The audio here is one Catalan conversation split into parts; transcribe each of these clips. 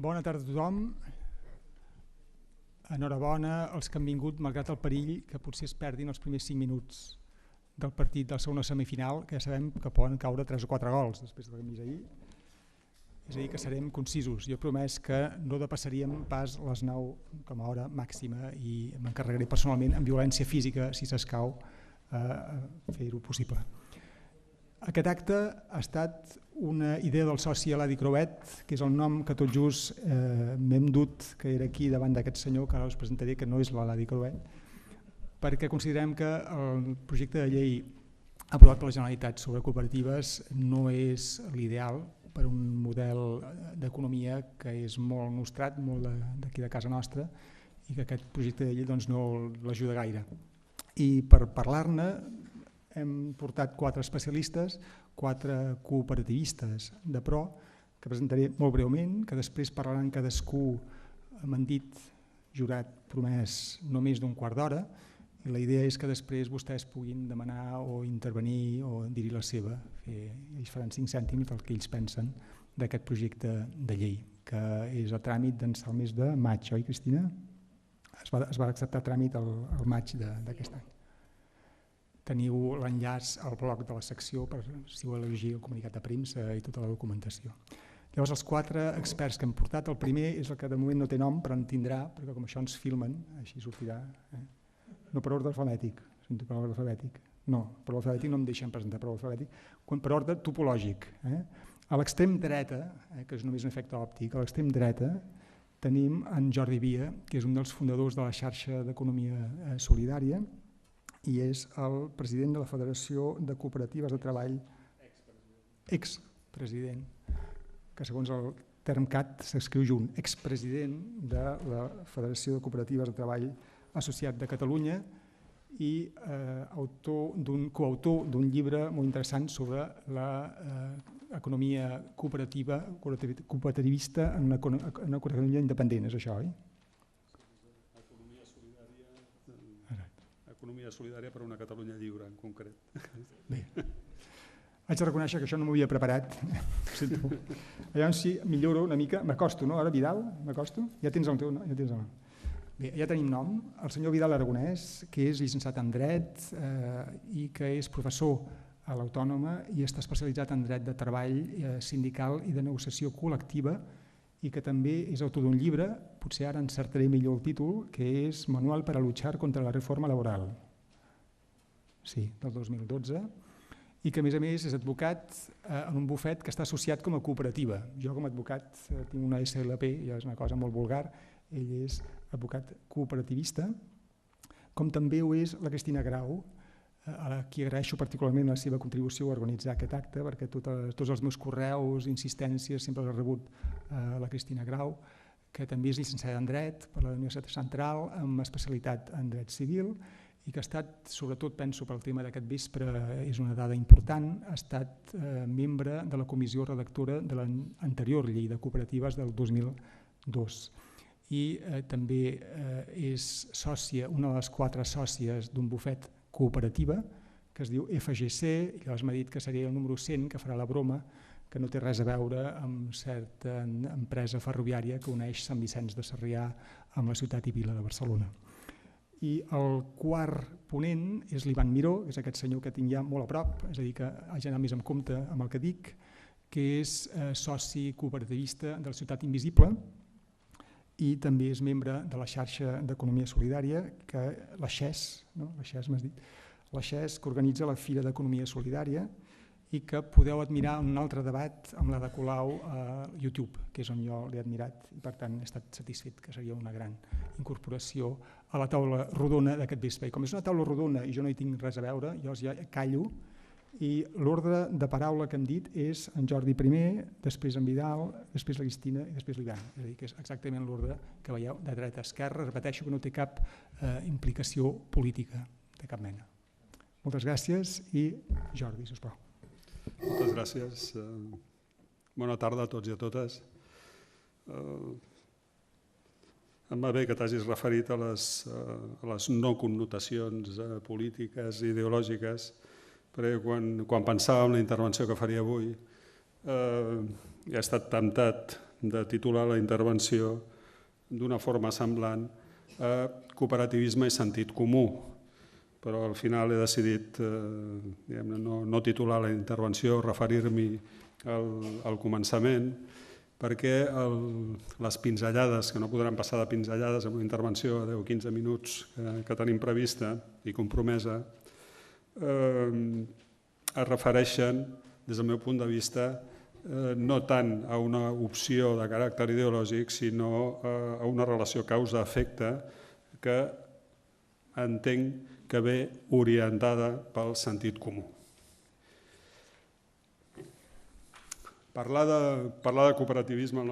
Bona tarda a tothom. Enhorabona als que han vingut, malgrat el perill que potser es perdin els primers 5 minuts del partit de la segona semifinal, que ja sabem que poden caure 3 o 4 gols després del que hem vist ahir. És a dir, que serem concisos. Jo he promès que no depassaríem pas les 9 com a hora màxima i m'encarregaré personalment amb violència física, si s'escau, a fer-ho possible. Aquest acte ha estat una idea del soci Eladi Creuet, que és el nom que tot just m'hem dut, que era aquí davant d'aquest senyor, que ara us presentaré, que no és l'Eladi Creuet, perquè considerem que el projecte de llei aprovat per la Generalitat sobre cooperatives no és l'ideal per un model d'economia que és molt nostrat, molt d'aquí de casa nostra, i que aquest projecte de llei no l'ajuda gaire. I per parlar-ne hem portat 4 especialistes, 4 cooperativistes de pro, que presentaré molt breument, que després parlaran cadascú, m'han dit, jurat, promès, no més d'un quart d'hora, i la idea és que després vostès puguin demanar o intervenir o dir-hi la seva. Ells faran 5 cèntims el que ells pensen d'aquest projecte de llei, que és a tràmit d'ençà el mes de maig, oi, Cristina? Es va acceptar tràmit el maig d'aquest any. Teniu l'enllaç al blog de la secció per si voleu llegir el comunicat de premsa i tota la documentació. Llavors, els 4 experts que hem portat, el primer és el que de moment no té nom, però en tindrà, perquè com això ens filmen, així sortirà. No per ordre alfabètic, per ordre alfabètic. No, per ordre alfabètic no em deixen presentar per ordre alfabètic, per ordre topològic. A l'extrem dreta, que és només un efecte òptic, a l'extrem dreta tenim en Jordi Via, que és un dels fundadors de la xarxa d'economia solidària, i és el president de la Federació de Cooperatives de Treball, expresident, que segons el Termcat s'escriu junt, expresident de la Federació de Cooperatives de Treball Associat de Catalunya i coautor d'un llibre molt interessant sobre l'economia cooperativista en una economia independent, és això, oi? Economia solidària per a una Catalunya lliure, en concret. Bé, haig de reconèixer que això no m'ho havia preparat. Llavors, si milloro una mica, m'acosto, no? Ara, Vidal, m'acosto? Ja tens el teu nom? Bé, ja tenim nom. El senyor Vidal Aragonès, que és llicenciat en Dret i que és professor a l'Autònoma i està especialitzat en dret de treball sindical i de negociació col·lectiva i que també és autor d'un llibre, potser ara encertaré millor el títol, que és Manual para luchar contra la reforma laboral. Sí, del 2012. I que a més és advocat en un bufet que està associat com a cooperativa. Jo com a advocat tinc una SLP, ja és una cosa molt vulgar, ell és advocat cooperativista, com també ho és la Cristina Grau, a qui agraeixo particularment la seva contribució a organitzar aquest acte, perquè tots els meus correus, insistències, sempre els he rebut la Cristina Grau, que també és llicenciada en Dret per la Universitat Central, amb especialitat en Dret Civil, i que ha estat, sobretot penso pel tema d'aquest vespre, és una dada important, ha estat membre de la comissió redactora de l'anterior llei de cooperatives del 2002. I també és sòcia, una de les 4 sòcies d'un bufet cooperativa que es diu FGC, i llavors m'ha dit que seria el número 100 que farà la broma, que no té res a veure amb certa empresa ferroviària que uneix Sant Vicenç de Sarrià amb la ciutat i vila de Barcelona. I el quart ponent és l'Ivan Miró, que és aquest senyor que tinc ja molt a prop, és a dir, que haig d'anar més en compte amb el que dic, que és soci cooperativista de la Ciutat Invisible i també és membre de la xarxa d'economia solidària, que la XES, m'has dit, la XES, que organitza la Fira d'Economia Solidària i que podeu admirar un altre debat amb la de Colau a YouTube, que és on jo l'he admirat i per tant he estat satisfet que seria una gran incorporació a la taula rodona d'aquest vespre. I com és una taula rodona i jo no hi tinc res a veure, jo ja callo, i l'ordre de paraula que hem dit és en Jordi primer, després en Vidal, després la Cristina i després l'Ivan. És a dir, que és exactament l'ordre que veieu de dreta a esquerra. Repeteixo que no té cap implicació política de cap mena. Moltes gràcies i Jordi, sisplau. Moltes gràcies. Bona tarda a tots i a totes. Em va bé que t'hagis referit a les no connotacions polítiques i ideològiques, perquè quan pensava en la intervenció que faria avui he estat temptat de titular la intervenció d'una forma semblant a cooperativisme i sentit comú, però al final he decidit no titular la intervenció, referir-m'hi al començament, perquè les pinzellades, que no podran passar de pinzellades en una intervenció de 10 o 15 minuts que tenim prevista i compromesa, es refereixen, des del meu punt de vista, no tant a una opció de caràcter ideològic, sinó a una relació causa-efecte que entenc que ve orientada pel sentit comú. Parlar de cooperativisme al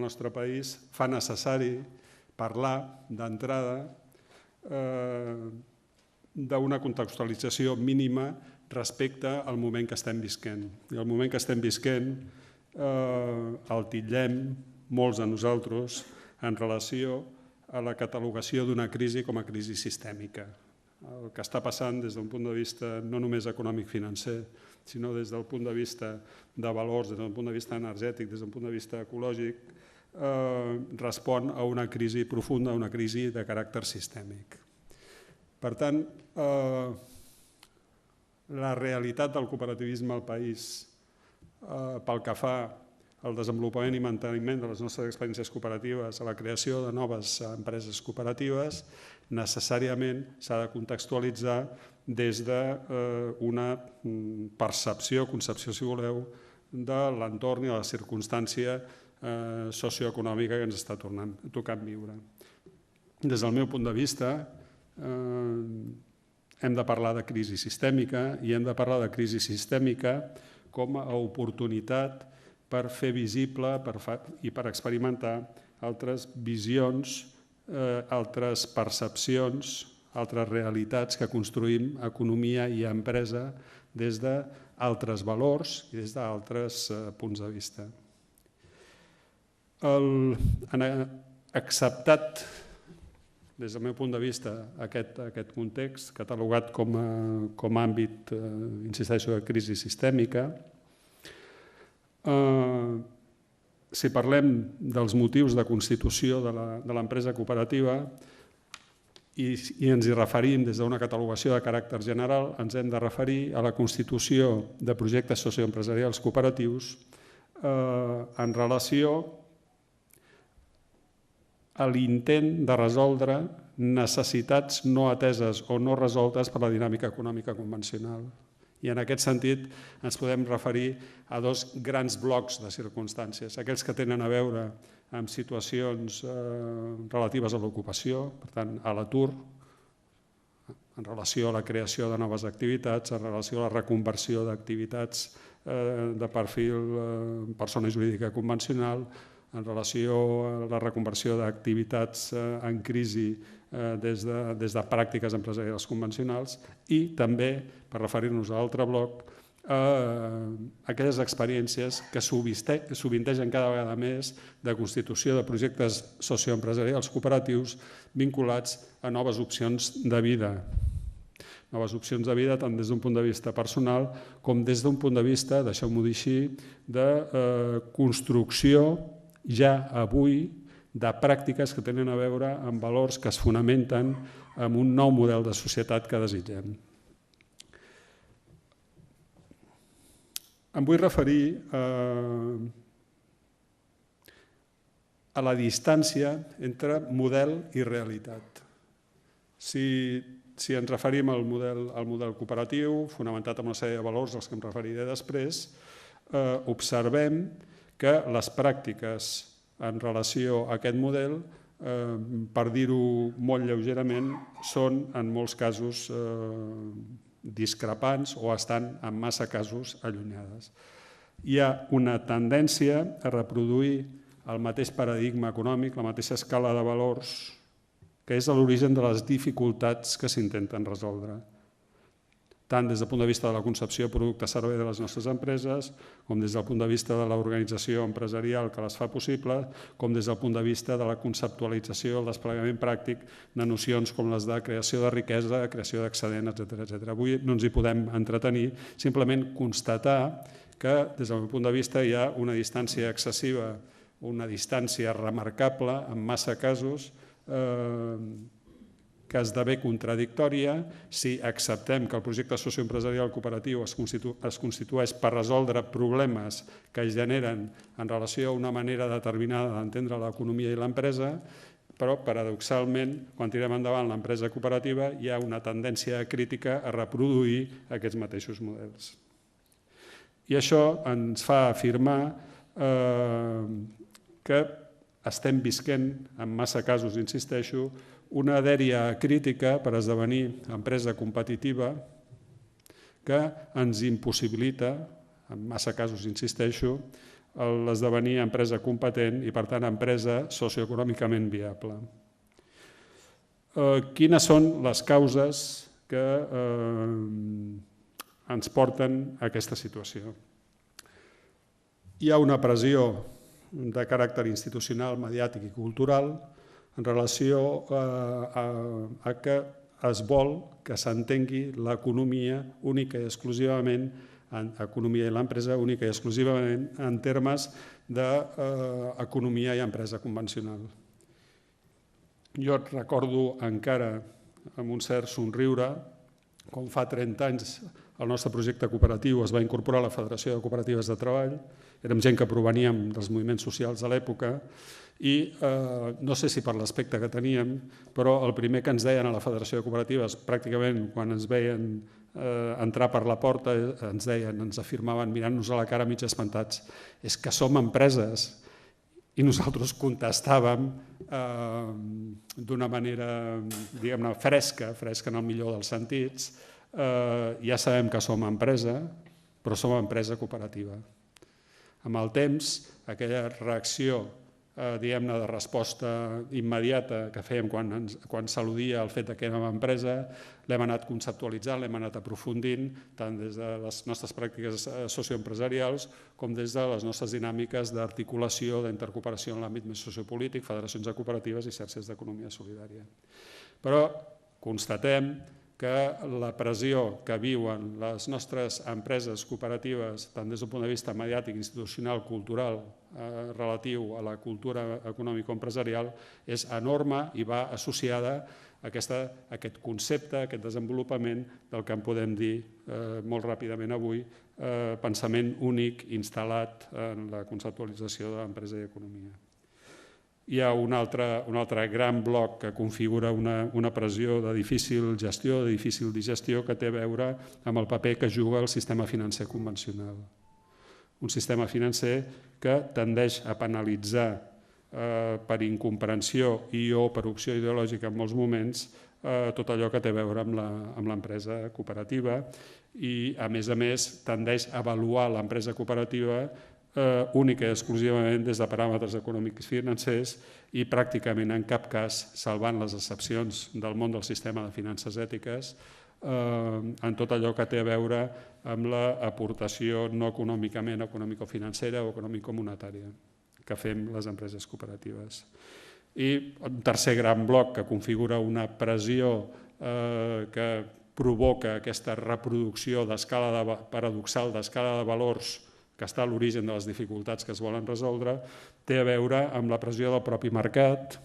nostre país fa necessari parlar d'entrada d'una contextualització mínima respecte al moment que estem visquent. I el moment que estem visquent el titllem molts de nosaltres en relació a la catalogació d'una crisi com a crisi sistèmica. El que està passant des d'un punt de vista no només econòmic-financer, sinó des del punt de vista de valors, des del punt de vista energètic, des del punt de vista ecològic, respon a una crisi profunda, a una crisi de caràcter sistèmic. Per tant, la realitat del cooperativisme al país pel que fa al desenvolupament i manteniment de les nostres experiències cooperatives, a la creació de noves empreses cooperatives, necessàriament s'ha de contextualitzar des d'una percepció, concepció, si voleu, de l'entorn i de la circumstància socioeconòmica que ens està tocant viure. Des del meu punt de vista, hem de parlar de crisi sistèmica i hem de parlar de crisi sistèmica com a oportunitat per fer visible i per experimentar altres visions, altres percepcions, altres realitats que construïm economia i empresa des d'altres valors i des d'altres punts de vista. Acceptat des del meu punt de vista aquest context, catalogat com a àmbit, insisteixo, de crisi sistèmica, si parlem dels motius de constitució de l'empresa cooperativa i ens hi referim des d'una catalogació de caràcter general, ens hem de referir a la constitució de projectes socioempresarials cooperatius en relació a l'intent de resoldre necessitats no ateses o no resoltes per la dinàmica econòmica convencional. I en aquest sentit ens podem referir a dos grans blocs de circumstàncies, aquells que tenen a veure amb situacions relatives a l'ocupació, per tant, a l'atur, en relació a la creació de noves activitats, en relació a la reconversió d'activitats de perfil persona jurídica convencional, en relació a la reconversió d'activitats en crisi des de pràctiques empresarials convencionals i també, per referir-nos a l'altre bloc, aquelles experiències que sovintegen cada vegada més de constitució de projectes socioempresarials cooperatius vinculats a noves opcions de vida. Noves opcions de vida tant des d'un punt de vista personal com des d'un punt de vista, deixeu-m'ho dir així, de construcció ja avui de pràctiques que tenen a veure amb valors que es fonamenten en un nou model de societat que desitgem. Em vull referir a la distància entre model i realitat. Si ens referim al model cooperatiu, fonamentat en una sèrie de valors als que em referiré després, observem que les pràctiques en relació a aquest model, per dir-ho molt lleugerament, són en molts casos discrepants o estan en massa casos allunyades. Hi ha una tendència a reproduir el mateix paradigma econòmic, la mateixa escala de valors, que és l'origen de les dificultats que s'intenten resoldre, tant des del punt de vista de la concepció producte-servei de les nostres empreses, com des del punt de vista de l'organització empresarial que les fa possible, com des del punt de vista de la conceptualització i el desplegament pràctic de nocions com les de creació de riquesa, creació d'excedent, etc. Avui no ens hi podem entretenir, simplement constatar que des del meu punt de vista hi ha una distància excessiva una distància remarcable, en massa casos, que esdevé contradictòria si acceptem que el projecte socioempresarial cooperatiu es constitueix per resoldre problemes que es generen en relació a una manera determinada d'entendre l'economia i l'empresa, però paradoxalment, quan tirem endavant l'empresa cooperativa, hi ha una tendència crítica a reproduir aquests mateixos models. I això ens fa afirmar que estem visquent, en massa casos, insisteixo, una dèria crítica per esdevenir empresa competitiva que ens impossibilita, en massa casos, insisteixo, l'esdevenir empresa competent i, per tant, empresa socioeconòmicament viable. Quines són les causes que ens porten a aquesta situació? Hi ha una pressió de caràcter institucional, mediàtic i cultural en relació a que es vol que s'entengui l'economia única i exclusivament, economia i l'empresa única i exclusivament en termes d'economia i empresa convencional. Jo et recordo encara amb un cert somriure com fa 30 anys el nostre projecte cooperatiu es va incorporar a la Federació de Cooperatives de Treball. Érem gent que proveníem dels moviments socials de l'època i no sé si per l'aspecte que teníem, però el primer que ens deien a la Federació de Cooperatives, pràcticament quan ens veien entrar per la porta, ens afirmaven mirant-nos a la cara mig espantats, és que som empreses. I nosaltres contestàvem d'una manera, diguem-ne, fresca en el millor dels sentits. Ja sabem que som empresa, però som empresa cooperativa. Amb el temps, aquella reacció, diguem-ne, de resposta immediata que fèiem quan s'al·ludia al fet que érem empresa, l'hem anat conceptualitzant, l'hem anat aprofundint, tant des de les nostres pràctiques socioempresarials com des de les nostres dinàmiques d'articulació, d'intercooperació en l'àmbit més sociopolític, federacions de cooperatives i xarxes d'economia solidària. Però constatem que la pressió que viuen les nostres empreses cooperatives, tant des d'un punt de vista mediàtic, institucional, cultural, relatiu a la cultura econòmico-empresarial, és enorme i va associada a aquest concepte, a aquest desenvolupament del que en podem dir molt ràpidament avui pensament únic instal·lat en la conceptualització d'empresa i economia. Hi ha un altre gran bloc que configura una pressió de difícil gestió, de difícil digestió, que té a veure amb el paper que juga el sistema financer convencional. Un sistema financer que tendeix a penalitzar per incomprensió i o per opció ideològica en molts moments tot allò que té a veure amb l'empresa cooperativa i, a més, tendeix a avaluar l'empresa cooperativa única i exclusivament des de paràmetres econòmics i financers i pràcticament en cap cas, salvant les excepcions del món del sistema de finances ètiques, en tot allò que té a veure amb l'aportació no econòmicament econòmico-financera o econòmico-monetària que fem les empreses cooperatives. I un tercer gran bloc que configura una pressió que provoca aquesta reproducció paradoxal d'escala de valors que està a l'origen de les dificultats que es volen resoldre, té a veure amb la pressió del propi mercat,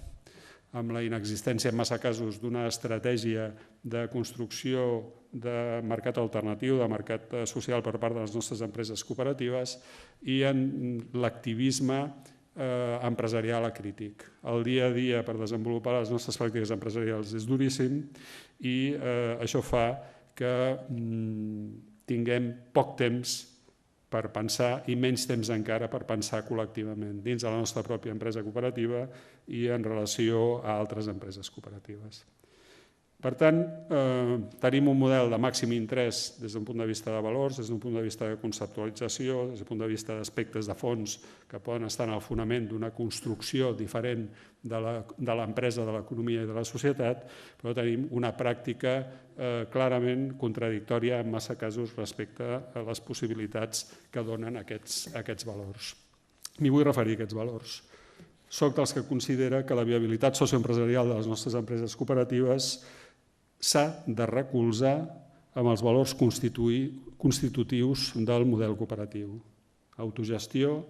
amb la inexistència en massa casos d'una estratègia de construcció de mercat alternatiu, de mercat social per part de les nostres empreses cooperatives i en l'activisme empresarial acrític. El dia a dia per desenvolupar les nostres pràctiques empresarials és duríssim i això fa que tinguem poc temps per pensar i menys temps encara per pensar col·lectivament dins de la nostra pròpia empresa cooperativa i en relació a altres empreses cooperatives. Per tant, tenim un model de màxim interès des d'un punt de vista de valors, des d'un punt de vista de conceptualització, des d'un punt de vista d'aspectes de fons que poden estar en el fonament d'una construcció diferent de l'empresa, de l'economia i de la societat, però tenim una pràctica clarament contradictòria en massa casos respecte a les possibilitats que donen aquests valors. M'hi vull referir a aquests valors. Soc dels que considera que la viabilitat socioempresarial de les nostres empreses cooperatives s'ha de recolzar amb els valors constitutius del model cooperatiu. Autogestió,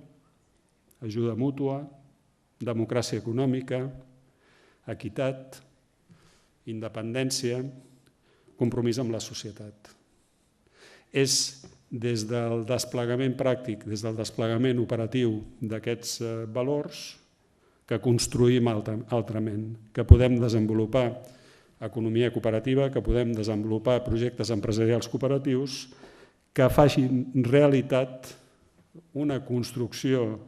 ajuda mútua, democràcia econòmica, equitat, independència, compromís amb la societat. És des del desplegament pràctic, des del desplegament operatiu d'aquests valors que construïm altrament, que podem desenvolupar economia cooperativa, que podem desenvolupar projectes empresarials cooperatius que facin realitat una construcció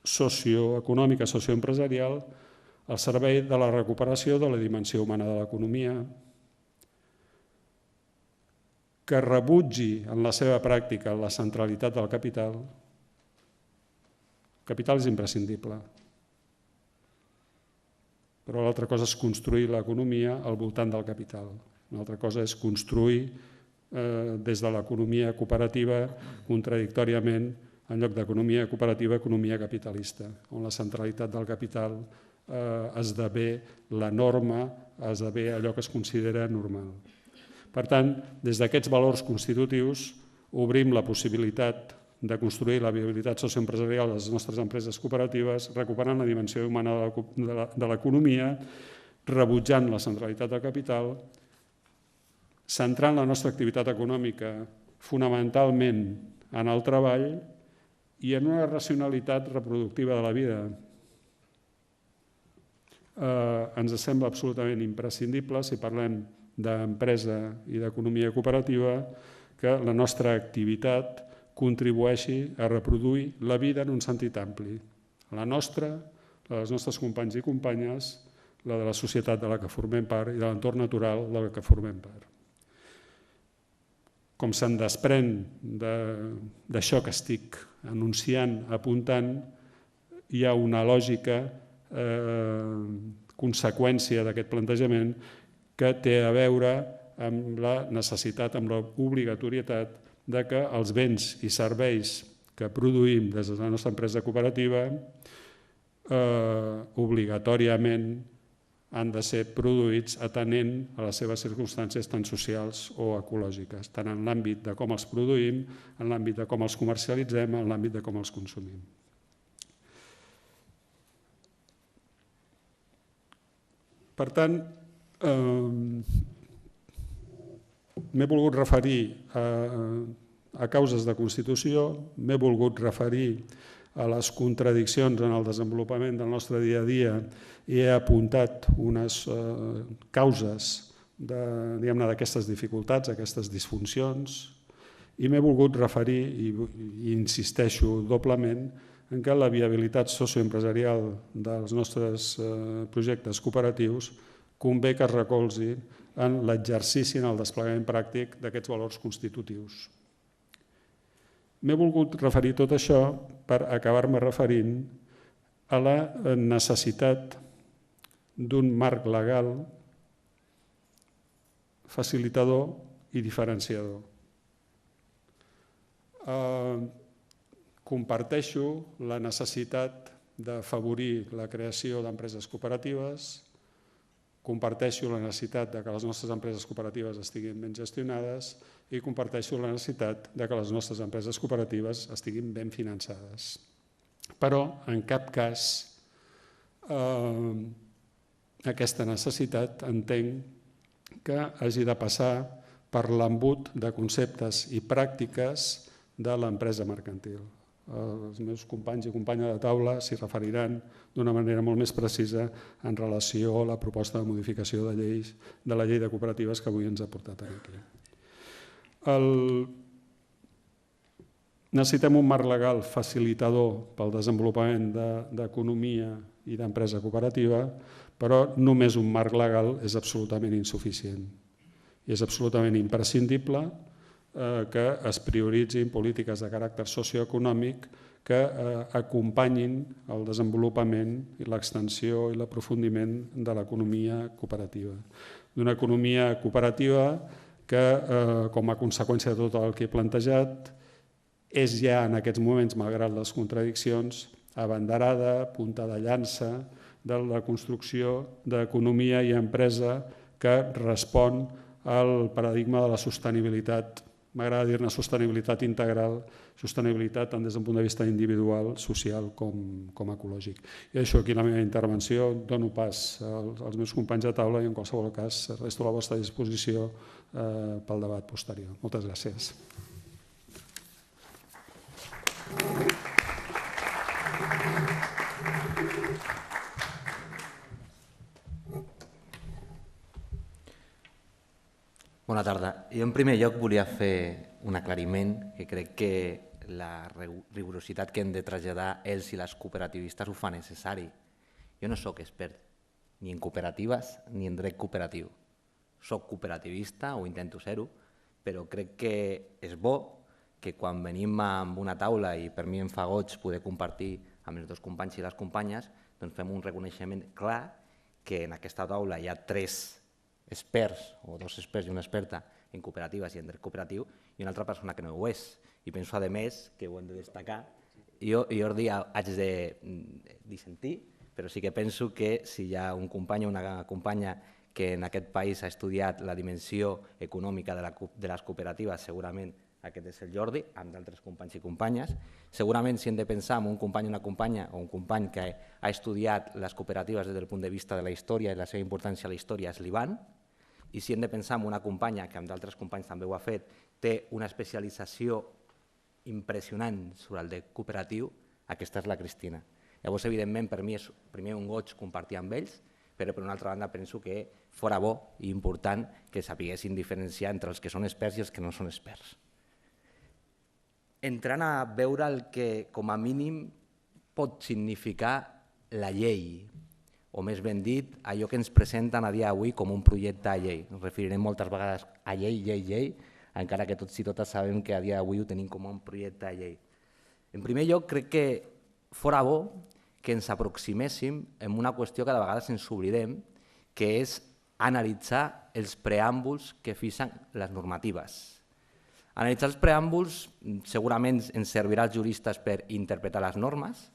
socioeconòmica, socioempresarial al servei de la recuperació de la dimensió humana de l'economia, que rebutgi en la seva pràctica la centralitat del capital. El capital és imprescindible, però l'altra cosa és construir l'economia al voltant del capital. Una altra cosa és construir des de l'economia cooperativa contradictòriament, en lloc d'economia cooperativa, economia capitalista, on la centralitat del capital esdevé la norma, esdevé allò que es considera normal. Per tant, des d'aquests valors constitutius obrim la possibilitat de construir la viabilitat socioempresarial de les nostres empreses cooperatives, recuperant la dimensió humana de l'economia, rebutjant la centralitat del capital, centrant la nostra activitat econòmica fonamentalment en el treball i en una racionalitat reproductiva de la vida. Ens sembla absolutament imprescindible, si parlem d'empresa i d'economia cooperativa, que la nostra activitat contribueixi a reproduir la vida en un sentit ampli. La nostra, la dels nostres companys i companyes, la de la societat de la que formem part i de l'entorn natural de la que formem part. Com se'n desprèn d'això que estic anunciant, apuntant, hi ha una lògica conseqüència d'aquest plantejament que té a veure amb la necessitat, amb l'obligatorietat de que els béns i serveis que produïm des de la nostra empresa cooperativa obligatòriament han de ser produïts atenent a les seves circumstàncies tant socials o ecològiques, tant en l'àmbit de com els produïm, en l'àmbit de com els comercialitzem, en l'àmbit de com els consumim. Per tant, m'he volgut referir a causes de Constitució, m'he volgut referir a les contradiccions en el desenvolupament del nostre dia a dia i he apuntat unes causes d'aquestes dificultats, aquestes disfuncions, i m'he volgut referir, i insisteixo doblement, en què la viabilitat socioempresarial dels nostres projectes cooperatius convé que es recolzi en l'exercici, en el desplegament pràctic d'aquests valors constitutius. M'he volgut referir tot això per acabar-me referint a la necessitat d'un marc legal facilitador i diferenciador. Comparteixo la necessitat d'afavorir la creació d'empreses cooperatives, comparteixo la necessitat que les nostres empreses cooperatives estiguin ben gestionades i comparteixo la necessitat que les nostres empreses cooperatives estiguin ben finançades. Però, en cap cas, aquesta necessitat entenc que hagi de passar per l'embut de conceptes i pràctiques de l'empresa mercantil. Els meus companys i companyes de taula s'hi referiran d'una manera molt més precisa en relació a la proposta de modificació de la llei de cooperatives que avui ens ha portat aquí. Necessitem un marc legal facilitador pel desenvolupament d'economia i d'empresa cooperativa, però només un marc legal és absolutament insuficient. I és absolutament imprescindible que es prioritzin polítiques de caràcter socioeconòmic que acompanyin el desenvolupament i l'extensió i l'aprofundiment de l'economia cooperativa. D'una economia cooperativa que, com a conseqüència de tot el que he plantejat, és ja en aquests moments, malgrat les contradiccions, abanderada, punta de llança de la construcció d'economia i empresa que respon al paradigma de la sostenibilitat m'agrada dir-ne sostenibilitat integral, sostenibilitat tant des d'un punt de vista individual, social com ecològic. I això aquí la meva intervenció, dono pas als meus companys de taula i en qualsevol cas resto a la vostra disposició pel debat posterior. Moltes gràcies. Bona tarda. Jo en primer lloc volia fer un aclariment, que crec que la rigorositat que hem de traslladar ells i les cooperativistes ho fa necessari. Jo no sóc expert ni en cooperatives ni en dret cooperatiu. Soc cooperativista o intento ser-ho, però crec que és bo que quan venim amb una taula i per mi em fa goig poder compartir amb els dos companys i les companyes, doncs fem un reconeixement clar que en aquesta taula hi ha 3 experts, o 2 experts i una experta en cooperatives i en dret cooperatiu, i una altra persona que no ho és. I penso, a més, que ho hem de destacar. Jo haig de dissentir, però sí que penso que si hi ha un company o una companya que en aquest país ha estudiat la dimensió econòmica de les cooperatives, segurament aquest és el Jordi, amb d'altres companys i companyes. Segurament si hem de pensar en un company o una companya, o un company que ha estudiat les cooperatives des del punt de vista de la història i la seva importància a la història és l'Ivan, i si hem de pensar en una companya, que amb d'altres companys també ho ha fet, té una especialització impressionant sobre el dret cooperatiu, aquesta és la Cristina. Llavors, evidentment, per mi és primer un goig compartir amb ells, però per una altra banda penso que fora bo i important que sapiguessin diferenciar entre els que són experts i els que no són experts. Entrant a veure el que, com a mínim, pot significar la llei, o més ben dit, allò que ens presenten a dia d'avui com un projecte de llei. Ens referirem moltes vegades a llei, encara que tots i totes sabem que a dia d'avui ho tenim com un projecte de llei. En primer lloc, crec que fora bo que ens aproximéssim en una qüestió que de vegades ens oblidem, que és analitzar els preàmbuls que fixen les normatives. Analitzar els preàmbuls segurament ens servirà als juristes per interpretar les normes,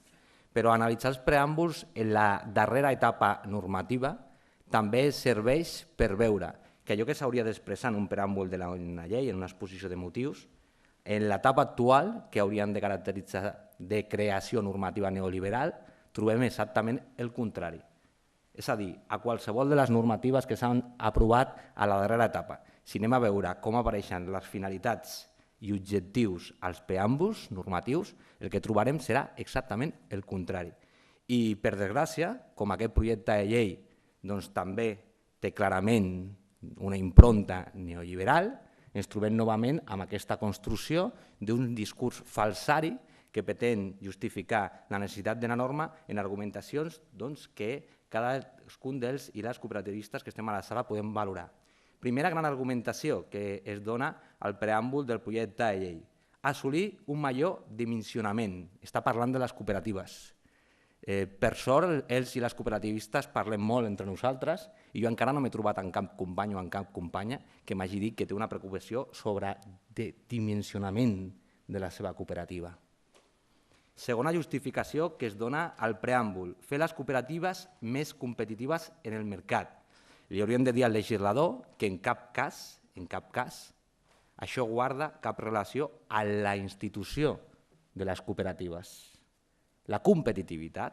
però analitzar els preàmbuls en la darrera etapa normativa també serveix per veure que allò que s'hauria d'expressar en un preàmbul de una llei, en una exposició de motius, en l'etapa actual, que haurien de caracteritzar de creació normativa neoliberal, trobem exactament el contrari. És a dir, a qualsevol de les normatives que s'han aprovat a la darrera etapa, si anem a veure com apareixen les finalitats i objectius als preàmbuls normatius, el que trobarem serà exactament el contrari. I, per desgràcia, com aquest projecte de llei també té clarament una impronta neoliberal, ens trobem novament amb aquesta construcció d'un discurs falsari que pretén justificar la necessitat de la norma en argumentacions que cadascun d'ells i les cooperativistes que estem a la sala podem valorar. Primera gran argumentació que es dona al preàmbul del projecte de llei. Assolir un major dimensionament. Està parlant de les cooperatives. Per sort, ells i les cooperativistes parlem molt entre nosaltres i jo encara no m'he trobat en cap company o en cap companya que m'hagi dit que té una preocupació sobre el dimensionament de la seva cooperativa. Segona justificació que es dona al preàmbul. Fer les cooperatives més competitives en el mercat. Li hauríem de dir al legislador que en cap cas, això guarda cap relació a la institució de les cooperatives. La competitivitat,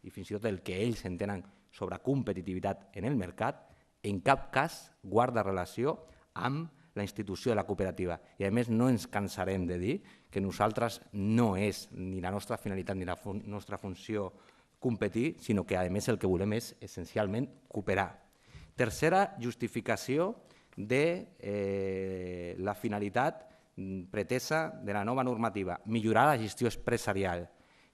i fins i tot el que ells entenen sobre competitivitat en el mercat, en cap cas guarda relació amb la institució de la cooperativa. I a més no ens cansarem de dir que nosaltres no és ni la nostra finalitat ni la nostra funció competir, sinó que a més el que volem és essencialment cooperar. Tercera justificació de la finalitat pretesa de la nova normativa, millorar la gestió empresarial.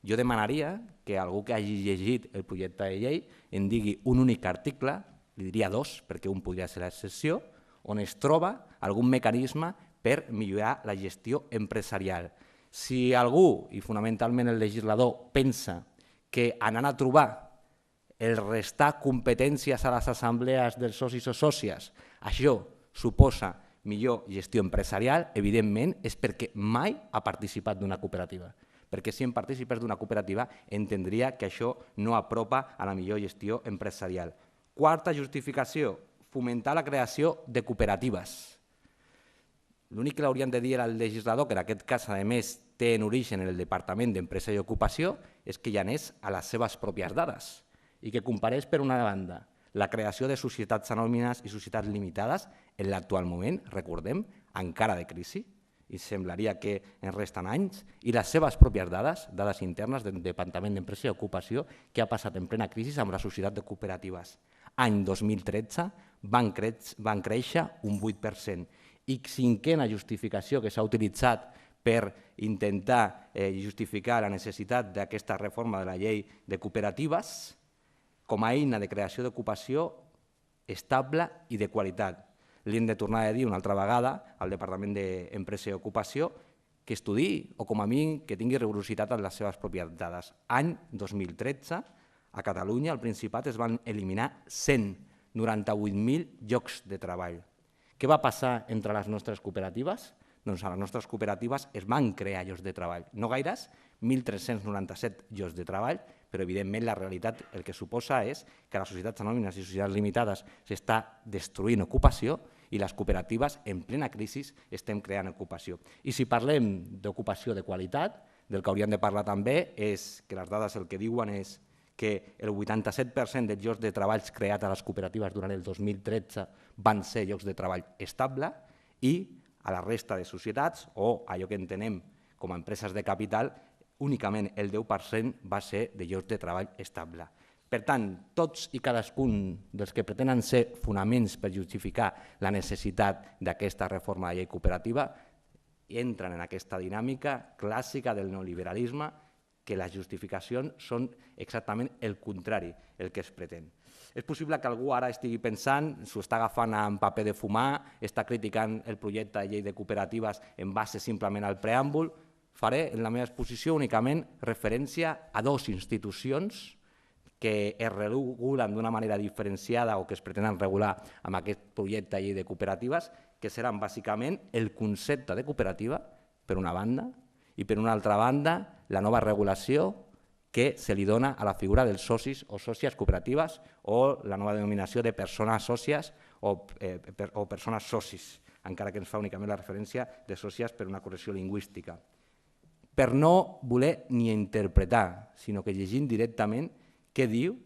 Jo demanaria que algú que hagi llegit el projecte de llei en digui un únic article, li diria 2 perquè un podria ser l'excepció, on es troba algun mecanisme per millorar la gestió empresarial. Si algú, i fonamentalment el legislador, pensa que anant a trobar el restar competències a les assemblees dels socis o sòcies, això suposa millor gestió empresarial, evidentment és perquè mai ha participat d'una cooperativa. Perquè si en participés d'una cooperativa entendria que això no apropa a la millor gestió empresarial. Quarta justificació, fomentar la creació de cooperatives. L'únic que l'haurien de dir al legislador, que en aquest cas, a més, té en origen en el Departament d'Empresa i Ocupació, és que ja anés a les seves pròpies dades i que comparés, per una banda, la creació de societats anònimes i societats limitades en l'actual moment, recordem, encara de crisi, i semblaria que en resten anys, i les seves pròpies dades, dades internes del Departament d'Empresa i Ocupació, que ha passat en plena crisi amb la societat de cooperatives. Any 2013 van créixer un 8%. I cinquena justificació que s'ha utilitzat per intentar justificar la necessitat d'aquesta reforma de la llei de cooperatives com a eina de creació d'ocupació estable i de qualitat. Li hem de tornar a dir una altra vegada al Departament d'Empresa i Ocupació que estudiï o com a mínim que tingui rigorositat en les seves pròpies dades. Any 2013, a Catalunya, al Principat, es van eliminar 198.000 llocs de treball. Què va passar entre les nostres cooperatives? Doncs a les nostres cooperatives es van crear llocs de treball. No gaires, 1.397 llocs de treball, però evidentment la realitat el que suposa és que a les societats anònimes i societats limitades s'està destruint ocupació i les cooperatives en plena crisi estem creant ocupació. I si parlem d'ocupació de qualitat, del que hauríem de parlar també és que les dades el que diuen és que el 87% dels llocs de treball creats a les cooperatives durant el 2013 van ser llocs de treball estable i a la resta de societats, o allò que entenem com a empreses de capital, únicament el 10% va ser de llocs de treball estable. Per tant, tots i cadascun dels que pretenen ser fonaments per justificar la necessitat d'aquesta reforma de llei cooperativa entren en aquesta dinàmica clàssica del neoliberalisme, que les justificacions són exactament el contrari, el que es pretén. És possible que algú ara estigui pensant, s'ho està agafant amb paper de fumar, està criticant el projecte de llei de cooperatives en base simplement al preàmbul. Faré en la meva exposició únicament referència a dues institucions que es regulen d'una manera diferenciada o que es pretenen regular amb aquest projecte de llei de cooperatives, que seran bàsicament el concepte de cooperativa, per una banda, i per una altra banda, la nova regulació que se li dona a la figura dels socis o sòcies cooperatives o la nova denominació de persones sòcies o persones socis, encara que ens fa únicament la referència de sòcies per una correcció lingüística. Per no voler ni interpretar, sinó que llegint directament què diu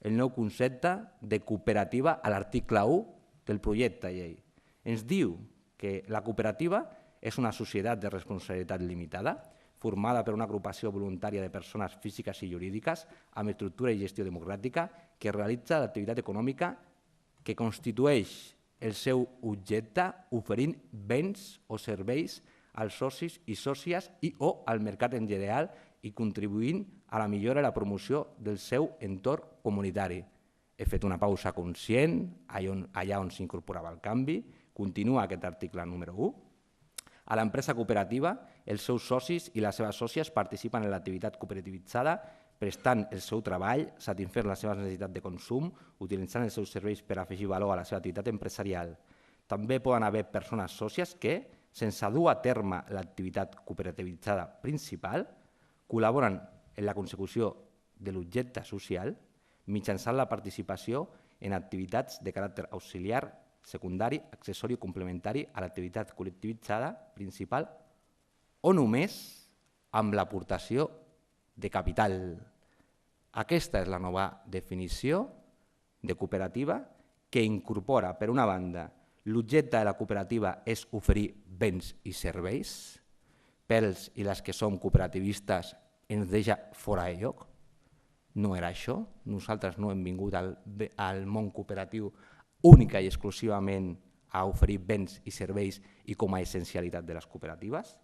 el nou concepte de cooperativa a l'article 1 del projecte de llei. Ens diu que la cooperativa és una societat de responsabilitat limitada, formada per una agrupació voluntària de persones físiques i jurídiques amb estructura i gestió democràtica que realitza l'activitat econòmica que constitueix el seu objecte oferint béns o serveis als socis i sòcies i o al mercat en general i contribuint a la millora i la promoció del seu entorn comunitari. He fet una pausa conscient allà on s'incorporava el canvi. Continua aquest article número 1. A l'empresa cooperativa, els seus socis i les seves sòcies participen en l'activitat cooperativitzada prestant el seu treball, satisfent les seves necessitats de consum, utilitzant els seus serveis per afegir valor a la seva activitat empresarial. També poden haver persones sòcies que, sense dur a terme l'activitat cooperativitzada principal, col·laboren en la consecució de l'objecte social mitjançant la participació en activitats de caràcter auxiliar, secundari, accessori o complementari a l'activitat col·lectivitzada principal o només amb l'aportació de capital. Aquesta és la nova definició de cooperativa que incorpora, per una banda, l'objecte de la cooperativa és oferir béns i serveis. Pels i les que som cooperativistes ens deixa fora de lloc. No era això. Nosaltres no hem vingut al món cooperatiu única i exclusivament a oferir béns i serveis i com a essencialitat de les cooperatives.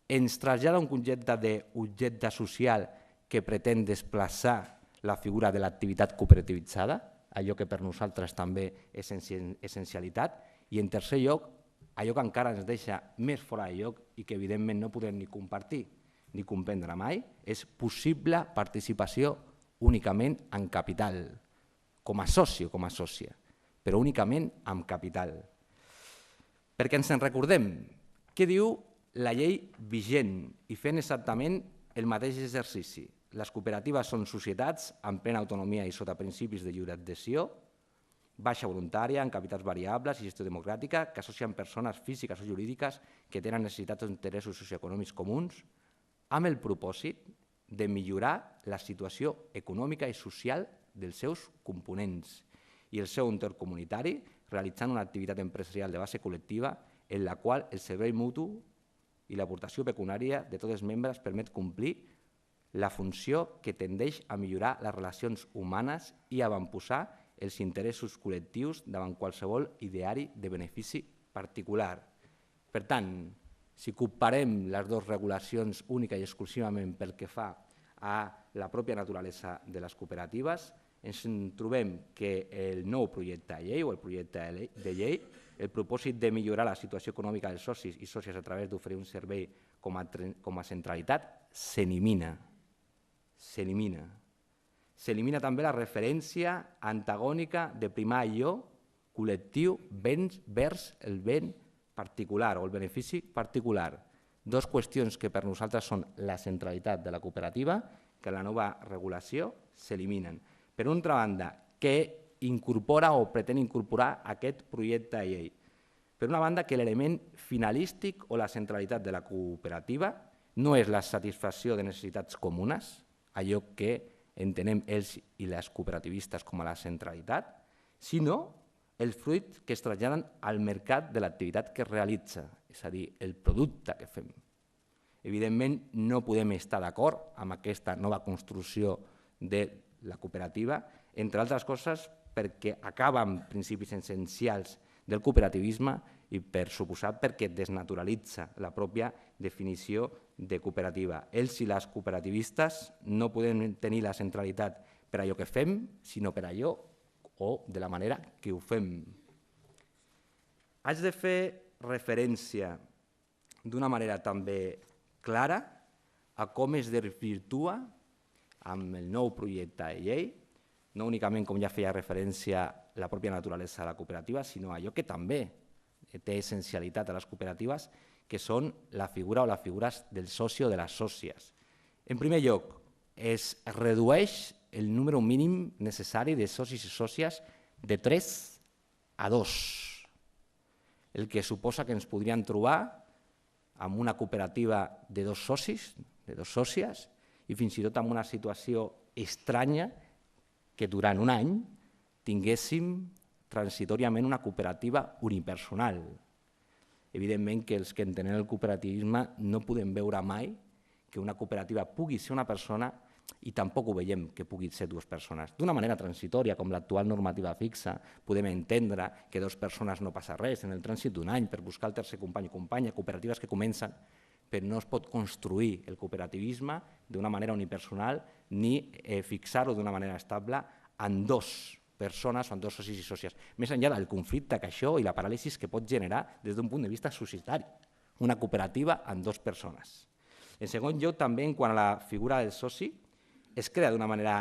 Ens trasllada un concepte d'objecte social que pretén desplaçar la figura de l'activitat cooperativitzada, allò que per nosaltres també és essencialitat, i en tercer lloc, allò que encara ens deixa més fora de lloc i que evidentment no podem ni compartir ni comprendre mai, és possible participació únicament en capital, com a soci o com a sòcia, però únicament amb capital. Perquè ens en recordem, què diu la llei vigent i fent exactament el mateix exercici. Les cooperatives són societats amb plena autonomia i sota principis de lliure adhesió, baixa voluntària, amb capitals variables i gestió democràtica, que associen persones físiques o jurídiques que tenen necessitats o interessos socioeconòmics comuns, amb el propòsit de millorar la situació econòmica i social dels seus components i el seu entorn comunitari, realitzant una activitat empresarial de base col·lectiva en la qual el servei mutu i l'aportació pecuniària de tots els membres permet complir la funció que tendeix a millorar les relacions humanes i a avantposar els interessos col·lectius davant qualsevol ideari de benefici particular. Per tant, si comparem les dues regulacions única i exclusivament pel que fa a la pròpia naturalesa de les cooperatives, ens trobem que el nou projecte de llei o el projecte de llei, el propòsit de millorar la situació econòmica dels socis i sòcies a través d'oferir un servei com a centralitat, s'elimina. S'elimina també la referència antagònica de primar allò col·lectiu vers el bé particular o el benefici particular. Dues qüestions que per nosaltres són la centralitat de la cooperativa, que en la nova regulació s'eliminen. Per una altra banda, què incorpora o pretén incorporar aquest projecte de llei? Per una banda, que l'element finalístic o la centralitat de la cooperativa no és la satisfacció de necessitats comunes, allò que entenem ells i les cooperativistes com a la centralitat, sinó el fruit que es traslladen al mercat de l'activitat que es realitza, és a dir, el producte que fem. Evidentment, no podem estar d'acord amb aquesta nova construcció de la cooperativa, entre altres coses perquè acaba amb principis essencials del cooperativisme i, per suposat, perquè desnaturalitza la pròpia definició de cooperativa. Ells i les cooperativistes no podem tenir la centralitat per allò que fem, sinó per allò o de la manera que ho fem. Haig de fer referència d'una manera també clara a com es desvirtua amb el nou projecte de llei, no únicament, com ja feia referència, la pròpia naturalesa de la cooperativa, sinó allò que també té essencialitat a les cooperatives, que són la figura o les figures del soci o de les sòcies. En primer lloc, es redueix el número mínim necessari de socis i sòcies de 3 a 2, el que suposa que ens podríem trobar amb una cooperativa de 2 socis, de 2 sòcies, i fins i tot amb una situació estranya que durant un any tinguéssim transitòriament una cooperativa unipersonal. Evidentment que els que entenem el cooperativisme no podem veure mai que una cooperativa pugui ser una persona i tampoc ho veiem que pugui ser 2 persones. D'una manera transitòria, com l'actual normativa fixa, podem entendre que 2 persones no passa res en el trànsit d'un any per buscar el tercer company o companya, cooperatives que comencen, però no es pot construir el cooperativisme d'una manera unipersonal ni fixar-ho d'una manera estable en 2 persones o en 2 socis i sòcies, més enllà del conflicte que això i la paràlisi que pot generar des d'un punt de vista societari, una cooperativa amb 2 persones. En segon lloc, també, en quant a la figura del soci, es crea d'una manera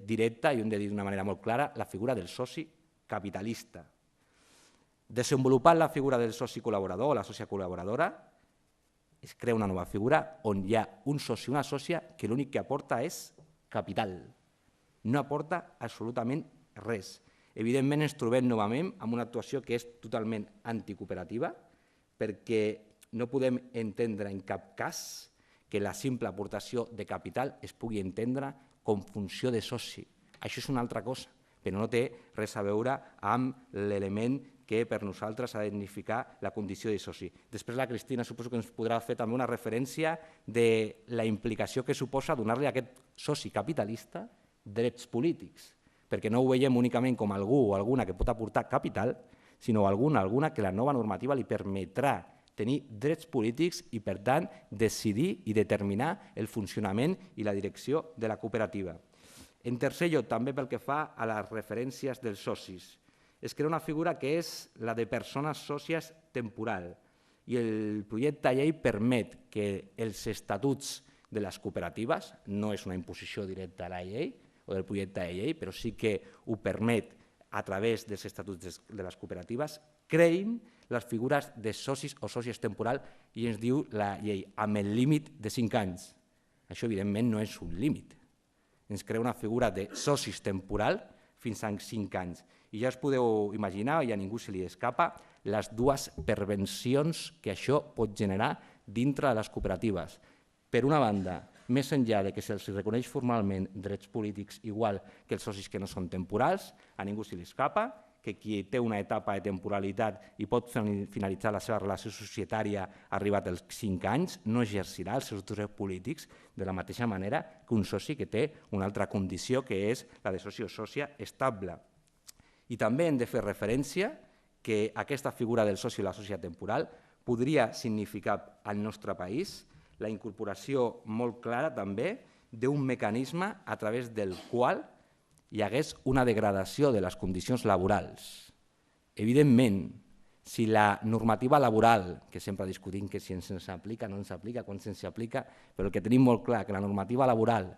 directa, i ho hem de dir d'una manera molt clara, la figura del soci capitalista. Desenvolupant la figura del soci col·laborador o la sòcia col·laboradora, es crea una nova figura on hi ha un soci o una sòcia que l'únic que aporta és capital, no aporta absolutament res. Evidentment ens trobem novament amb una actuació que és totalment anticooperativa, perquè no podem entendre en cap cas que la simple aportació de capital es pugui entendre com funció de soci. Això és una altra cosa, però no té res a veure amb l'element que per nosaltres ha d'identificar la condició de soci. Després la Cristina suposo que ens podrà fer també una referència de la implicació que suposa donar-li a aquest soci capitalista drets polítics, perquè no ho veiem únicament com algú o alguna que pot aportar capital, sinó alguna que la nova normativa li permetrà tenir drets polítics i, per tant, decidir i determinar el funcionament i la direcció de la cooperativa. En tercer lloc, també pel que fa a les referències dels socis, es crea una figura que és la de persones sòcies temporal i el projecte de llei permet que els estatuts de les cooperatives, no és una imposició directa a la llei o del projecte de llei, però sí que ho permet a través dels estatuts de les cooperatives, creïn les figures de socis o sòcies temporal i ens diu la llei, amb el límit de 5 anys. Això, evidentment, no és un límit. Ens crea una figura de socis temporal fins a 5 anys. I ja us podeu imaginar, i a ningú se li escapa, les dues pervencions que això pot generar dintre de les cooperatives. Per una banda, més enllà de que se'ls reconeix formalment drets polítics igual que els socis que no són temporals, a ningú se li escapa que qui té una etapa de temporalitat i pot finalitzar la seva relació societària arribat als 5 anys no exercirà els seus drets polítics de la mateixa manera que un soci que té una altra condició que és la de soci o sòcia estable. I també hem de fer referència que aquesta figura del soci o la sòcia temporal podria significar al nostre país la incorporació molt clara també d'un mecanisme a través del qual hi hagués una degradació de les condicions laborals. Evidentment, si la normativa laboral, que sempre discutim que si ens aplica, no ens aplica, quan se'ns aplica, però el que tenim molt clar que la normativa laboral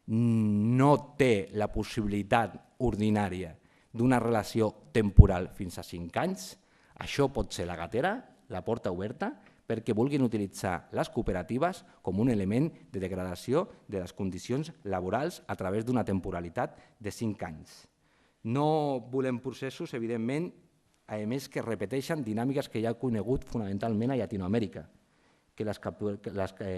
no té la possibilitat ordinària d'una relació temporal fins a 5 anys, això pot ser la gatera, la porta oberta, perquè vulguin utilitzar les cooperatives com un element de degradació de les condicions laborals a través d'una temporalitat de 5 anys. No volem processos, evidentment, a més que repeteixen dinàmiques que ja ha conegut fonamentalment a Llatinoamèrica, que les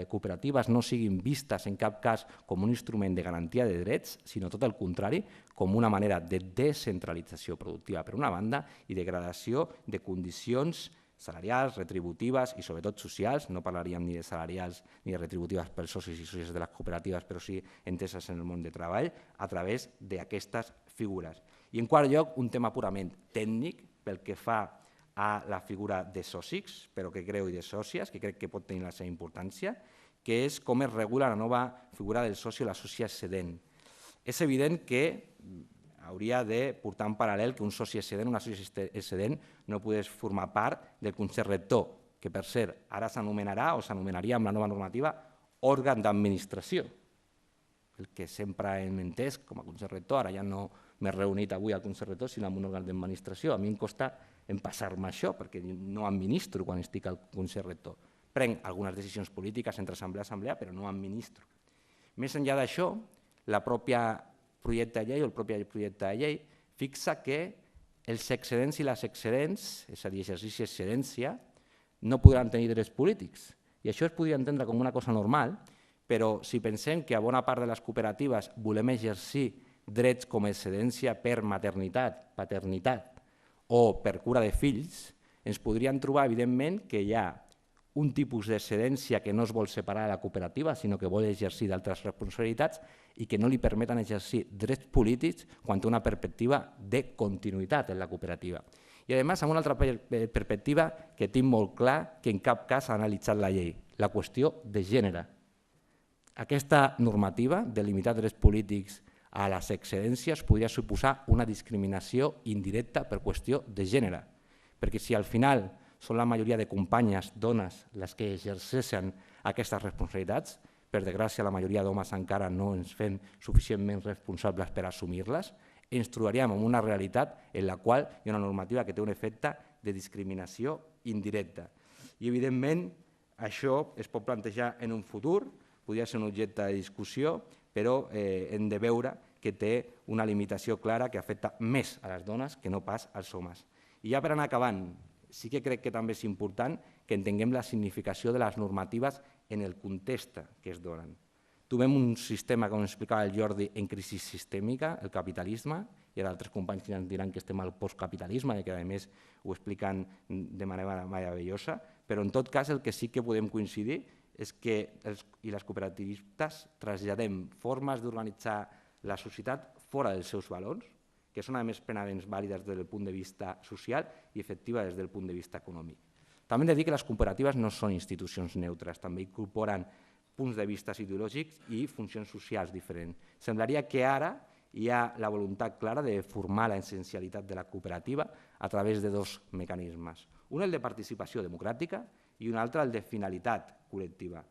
cooperatives no siguin vistes en cap cas com un instrument de garantia de drets, sinó tot el contrari, com una manera de descentralització productiva per una banda i degradació de condicions salarials, retributives i sobretot socials. No parlaríem ni de salarials ni de retributives pels socis i socis de les cooperatives, però sí enteses en el món de treball, a través d'aquestes figures. I en quart lloc, un tema purament tècnic pel que fa a la figura de socis, però que creu i de sòcies, que crec que pot tenir la seva importància, que és com es regula la nova figura del soci o la sòcia excedent. És evident que hauria de portar en paral·lel que un soci excedent, una sòcia excedent, no pogués formar part del Consell Rector, que per cert ara s'anomenarà o s'anomenaria amb la nova normativa òrgan d'administració, el que sempre hem entès com a Consell Rector. Ara ja no m'he reunit avui al Consell Rector, sinó amb un òrgan d'administració. A mi em costa empassar-me això, perquè no administro quan estic al Consell Rector. Prenc algunes decisions polítiques entre assemblea i assemblea, però no administro. Més enllà d'això, la pròpia projecte de llei o el propi projecte de llei fixa que els excedents i les excedents, és a dir, exercici excedència, no podran tenir drets polítics. I això es podria entendre com una cosa normal, però si pensem que a bona part de les cooperatives volem exercir drets com a excedència per maternitat, paternitat o per cura de fills, ens podríem trobar, evidentment, que hi ha un tipus d'excedència que no es vol separar de la cooperativa, sinó que vol exercir d'altres responsabilitats i que no li permeten exercir drets polítics quan té una perspectiva de continuïtat en la cooperativa. I, a més, amb una altra perspectiva que tinc molt clar que en cap cas ha analitzat la llei, la qüestió de gènere. Aquesta normativa de limitar drets polítics a les excedències podria suposar una discriminació indirecta per qüestió de gènere, perquè si al final són la majoria de companyes, dones, les que exerceixen aquestes responsabilitats, per desgràcia la majoria d'homes encara no ens fem suficientment responsables per assumir-les, ens trobaríem en una realitat en la qual hi ha una normativa que té un efecte de discriminació indirecta. I, evidentment, això es pot plantejar en un futur, podria ser un objecte de discussió, però hem de veure que té una limitació clara que afecta més a les dones que no pas als homes. I ja per anar acabant, sí que crec que també és important que entenguem la significació de les normatives en el context que es donen. Trobem un sistema, com explicava el Jordi, en crisi sistèmica, el capitalisme, i ara altres companys que ens diran que estem al postcapitalisme i que a més ho expliquen de manera meravellosa, però en tot cas el que sí que podem coincidir és que les cooperativistes traslladem formes d'organitzar la societat fora dels seus valors, que són a més plenament vàlides des del punt de vista social i efectives des del punt de vista econòmic. També hem de dir que les cooperatives no són institucions neutres, també incorporen punts de vista ideològics i funcions socials diferents. Semblaria que ara hi ha la voluntat clara de formar l'essencialitat de la cooperativa a través de dos mecanismes. Un el de participació democràtica i un altre el de finalitat col·lectiva.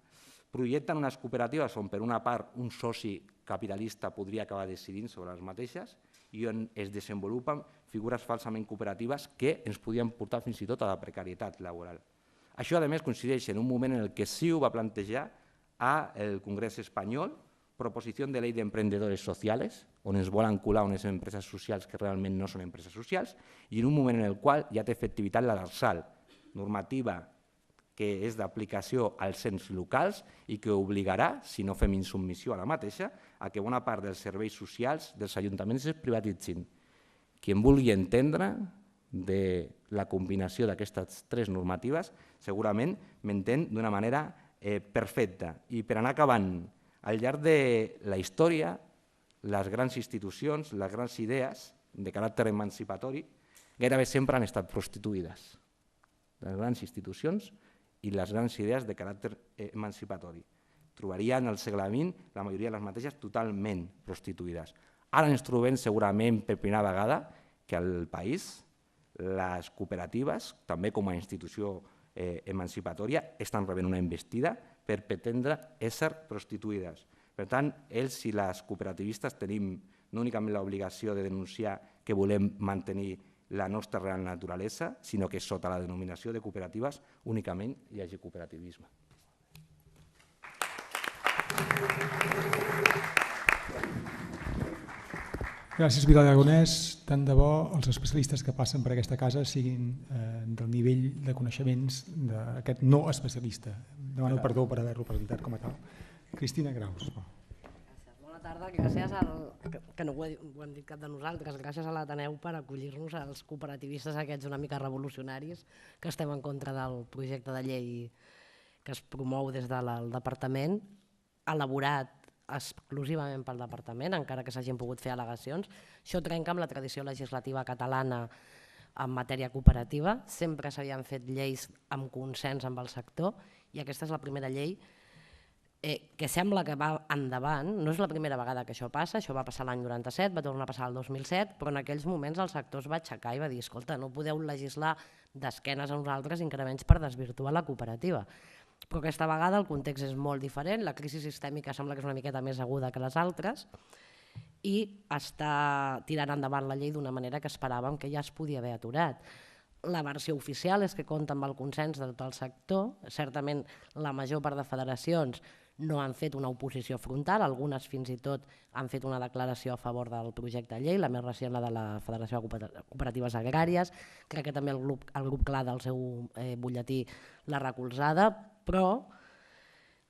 Projecten unes cooperatives on per una part un soci capitalista podria acabar decidint sobre les mateixes i on es desenvolupen figures falsament cooperatives que ens podien portar fins i tot a la precarietat laboral. Això, a més, coincideix en un moment en què sí ho va plantejar al Congrés espanyol proposició de llei d'emprendedores socials, on es volen colar unes empreses socials que realment no són empreses socials, i en un moment en el qual ja té efectivitat la l'Arsal, normativa que és d'aplicació als ens locals i que obligarà, si no fem insubmissió a la mateixa, a que bona part dels serveis socials dels ajuntaments es privatitzin. Qui en vulgui entendre de la combinació d'aquestes tres normatives segurament m'entén d'una manera perfecta. I per anar acabant, al llarg de la història, les grans institucions, les grans idees de caràcter emancipatori, gairebé sempre han estat prostituïdes. Les grans institucions i les grans idees de caràcter emancipatori. Trobaria en el segle XX la majoria de les mateixes totalment prostituïdes. Ara ens trobem segurament per primera vegada que al país les cooperatives, també com a institució emancipatòria, estan rebent una investida per pretendre ésser prostituïdes. Per tant, ells i les cooperativistes tenim no únicament l'obligació de denunciar que volem mantenir la nostra real naturalesa, sinó que sota la denominació de cooperatives únicament hi hagi cooperativisme. Gràcies, Vidal Aragonès. Tant de bo els especialistes que passen per aquesta casa siguin del nivell de coneixements d'aquest no especialista. Demano perdó per haver-lo presentat com a tal. Cristina Graus. Bona tarda, gràcies que no ho hem dit cap de nosaltres, gràcies a l'Ateneu per acollir-nos als cooperativistes aquests una mica revolucionaris que estem en contra del projecte de llei que es promou des del departament, elaborat exclusivament pel departament, encara que s'hagin pogut fer al·legacions. Això trenca amb la tradició legislativa catalana en matèria cooperativa. Sempre s'havien fet lleis amb consens amb el sector i aquesta és la primera llei que sembla que va endavant. No és la primera vegada que això passa, això va passar l'any 97, va tornar a passar el 2007, però en aquells moments el sector es va aixecar i va dir escolta, no podeu legislar d'esquenes a nosaltres increments per desvirtuar la cooperativa. Però aquesta vegada el context és molt diferent, la crisi sistèmica sembla que és una miqueta més aguda que les altres i està tirant endavant la llei d'una manera que esperàvem que ja es podia haver aturat. La versió oficial és que compta amb el consens de tot el sector, certament la major part de federacions no han fet una oposició frontal, algunes fins i tot han fet una declaració a favor del projecte de llei, la més recent la de la Federació de Cooperatives Agràries, crec que també el grup Clar del seu butlletí l'ha recolzada, però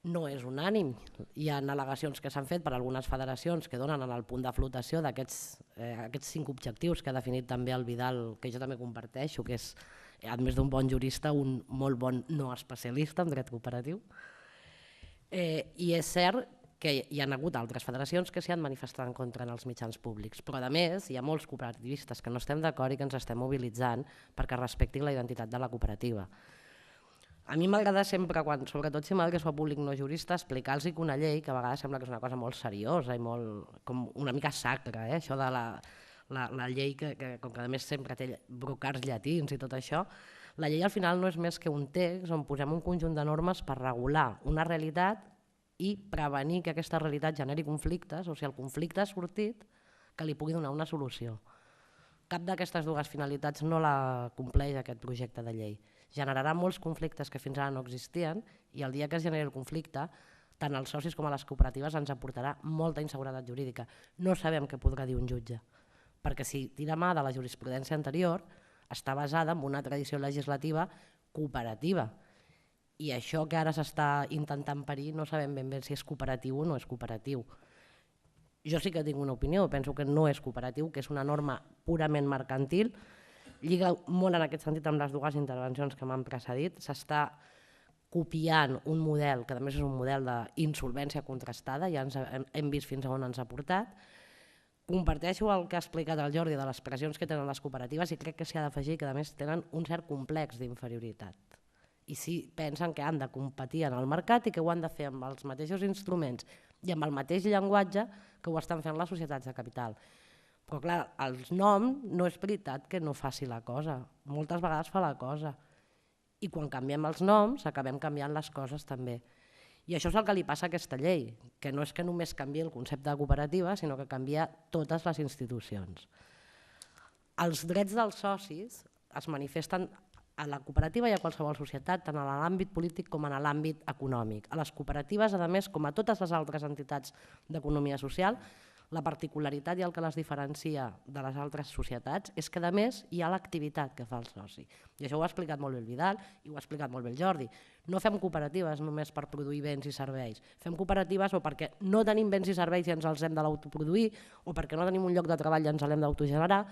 no és unànim. Hi ha al·legacions que s'han fet per algunes federacions que donen en el punt de flotació d'aquests 5 objectius que ha definit també el Vidal, que jo també comparteixo, que és, a més d'un bon jurista, un molt bon no especialista en dret cooperatiu. I és cert que hi ha hagut altres federacions que s'hi han manifestat en contra en els mitjans públics, però a més hi ha molts cooperativistes que no estem d'acord i que ens estem mobilitzant perquè respectin la identitat de la cooperativa. A mi m'agrada sempre, sobretot si m'agrada que es fa públic no jurista, explicar-los que una llei, que a vegades sembla que és una cosa molt seriosa i com una mica sacra, això de la llei que com que a més sempre té brocars llatins i tot això, la llei al final no és més que un text on posem un conjunt de normes per regular una realitat i prevenir que aquesta realitat generi conflictes, o si el conflicte ha sortit, que li pugui donar una solució. Cap d'aquestes dues finalitats no la compleix aquest projecte de llei. Generarà molts conflictes que fins ara no existien i el dia que es generi el conflicte, tant als socis com a les cooperatives ens aportarà molta inseguretat jurídica. No sabem què podrà dir un jutge, perquè si tira mà de la jurisprudència anterior està basada en una tradició legislativa cooperativa i això que ara s'està intentant parir no sabem ben bé si és cooperatiu o no és cooperatiu. Jo sí que tinc una opinió, penso que no és cooperatiu, que és una norma purament mercantil, lliga molt en aquest sentit amb les dues intervencions que m'han precedit, s'està copiant un model que a més és un model d'insolvència contrastada, ja hem vist fins a on ens ha portat. Comparteixo el que ha explicat el Jordi de les pressions que tenen les cooperatives i crec que s'hi ha d'afegir que a més tenen un cert complex d'inferioritat. I si pensen que han de competir en el mercat i que ho han de fer amb els mateixos instruments i amb el mateix llenguatge que ho estan fent les societats de capital. Però clar, el nom no és veritat que no faci la cosa, moltes vegades fa la cosa. I quan canviem els noms acabem canviant les coses també. I això és el que li passa a aquesta llei, que no és que només canviï el concepte de cooperativa, sinó que canvia totes les institucions. Els drets dels socis es manifesten a la cooperativa i a qualsevol societat, tant en l'àmbit polític com en l'àmbit econòmic. A les cooperatives, a més, com a totes les altres entitats d'economia social, la particularitat i el que les diferencia de les altres societats és que, a més, hi ha l'activitat que fa el soci. I això ho ha explicat molt bé el Vidal i ho ha explicat molt bé el Jordi. No fem cooperatives només per produir béns i serveis. Fem cooperatives o perquè no tenim béns i serveis i ens els hem de l'autoproduir, o perquè no tenim un lloc de treball i ens l'hem d'autogenerar,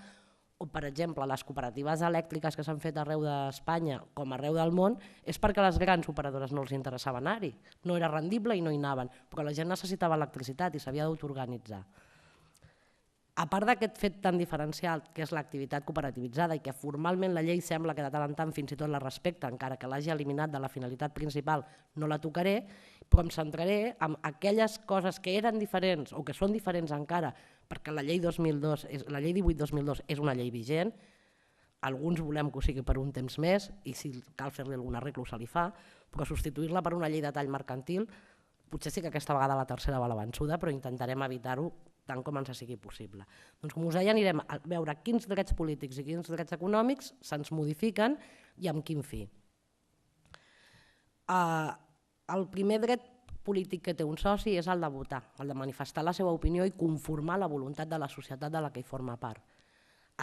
o, per exemple, les cooperatives elèctriques que s'han fet arreu d'Espanya com arreu del món és perquè a les grans operadores no els interessava anar-hi. No era rendible i no hi anaven, però la gent necessitava electricitat i s'havia d'autoorganitzar. A part d'aquest fet tan diferencial que és l'activitat cooperativitzada i que formalment la llei sembla que de tant en tant fins i tot la respecta, encara que l'hagi eliminat de la finalitat principal, no la tocaré, però em centraré en aquelles coses que eren diferents o que són diferents encara, perquè la llei 18-2002 és una llei vigent, alguns volem que ho sigui per un temps més i si cal fer-li algun arreglo se li fa, però substituir-la per una llei de tall mercantil potser sí que aquesta vegada la tercera va l'avançuda, però intentarem evitar-ho tant com ens sigui possible. Doncs, com us deia, anirem a veure quins drets polítics i quins drets econòmics se'ns modifiquen i amb quin fi. El primer dret polític que té un soci és el de votar, el de manifestar la seva opinió i conformar la voluntat de la societat de la que hi forma part.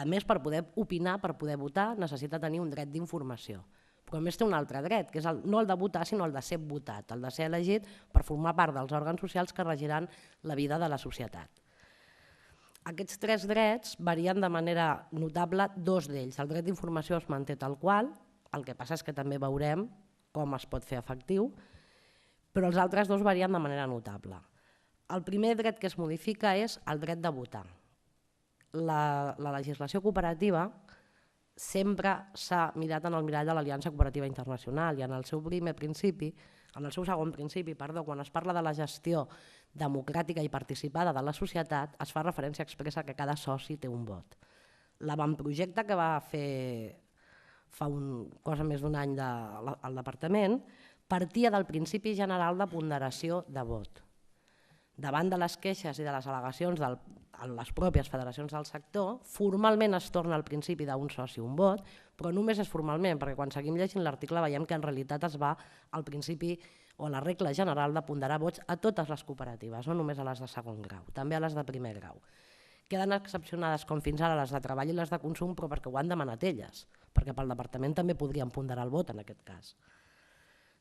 A més, per poder opinar, per poder votar, necessita tenir un dret d'informació. Però a més té un altre dret, que és no el de votar, sinó el de ser votat, el de ser elegit per formar part dels òrgans socials que regiran la vida de la societat. Aquests tres drets varien de manera notable, dos d'ells. El dret d'informació es manté tal qual, el que passa és que també veurem com es pot fer efectiu, però els altres dos varien de manera notable. El primer dret que es modifica és el dret de votar. La legislació cooperativa sempre s'ha mirat en el mirall de l'Aliança Cooperativa Internacional i en el seu segon principi, quan es parla de la gestió democràtica i participada de la societat, es fa referència expressa que cada soci té un vot. L'avantprojecte que va fer fa cosa més d'un any al departament partia del principi general de ponderació de vot. Davant de les queixes i de les al·legacions de les pròpies federacions del sector, formalment es torna al principi d'un soci un vot, però només és formalment, perquè quan seguim llegint l'article veiem que en realitat es va al principi o a la regla general de ponderar vots a totes les cooperatives, no només a les de segon grau, també a les de primer grau. Queden excepcionades com fins ara les de treball i les de consum, però perquè ho han demanat elles, perquè pel departament també podrien ponderar el vot en aquest cas.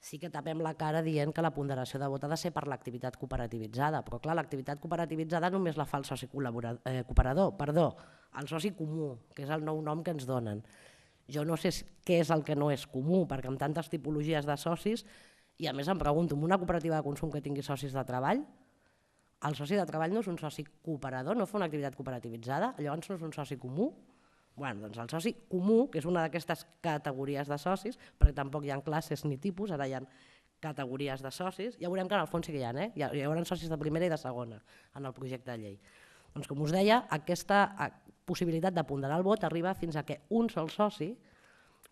Sí que tapem la cara dient que la ponderació de vot ha de ser per l'activitat cooperativitzada, però clar, l'activitat cooperativitzada només la fa el soci el soci comú, que és el nou nom que ens donen. Jo no sé què és el que no és comú, perquè amb tantes tipologies de socis, i a més em pregunto, en una cooperativa de consum que tingui socis de treball, el soci de treball no és un soci cooperador, no fa una activitat cooperativitzada, llavors no és un soci comú? Doncs el soci comú, que és una d'aquestes categories de socis, perquè tampoc hi ha classes ni tipus, ara hi ha categories de socis, ja veurem que en el fons sí que hi ha, hi haurà socis de primera i de segona en el projecte de llei. Doncs com us deia, aquesta possibilitat de ponderar el vot arriba fins a que un sol soci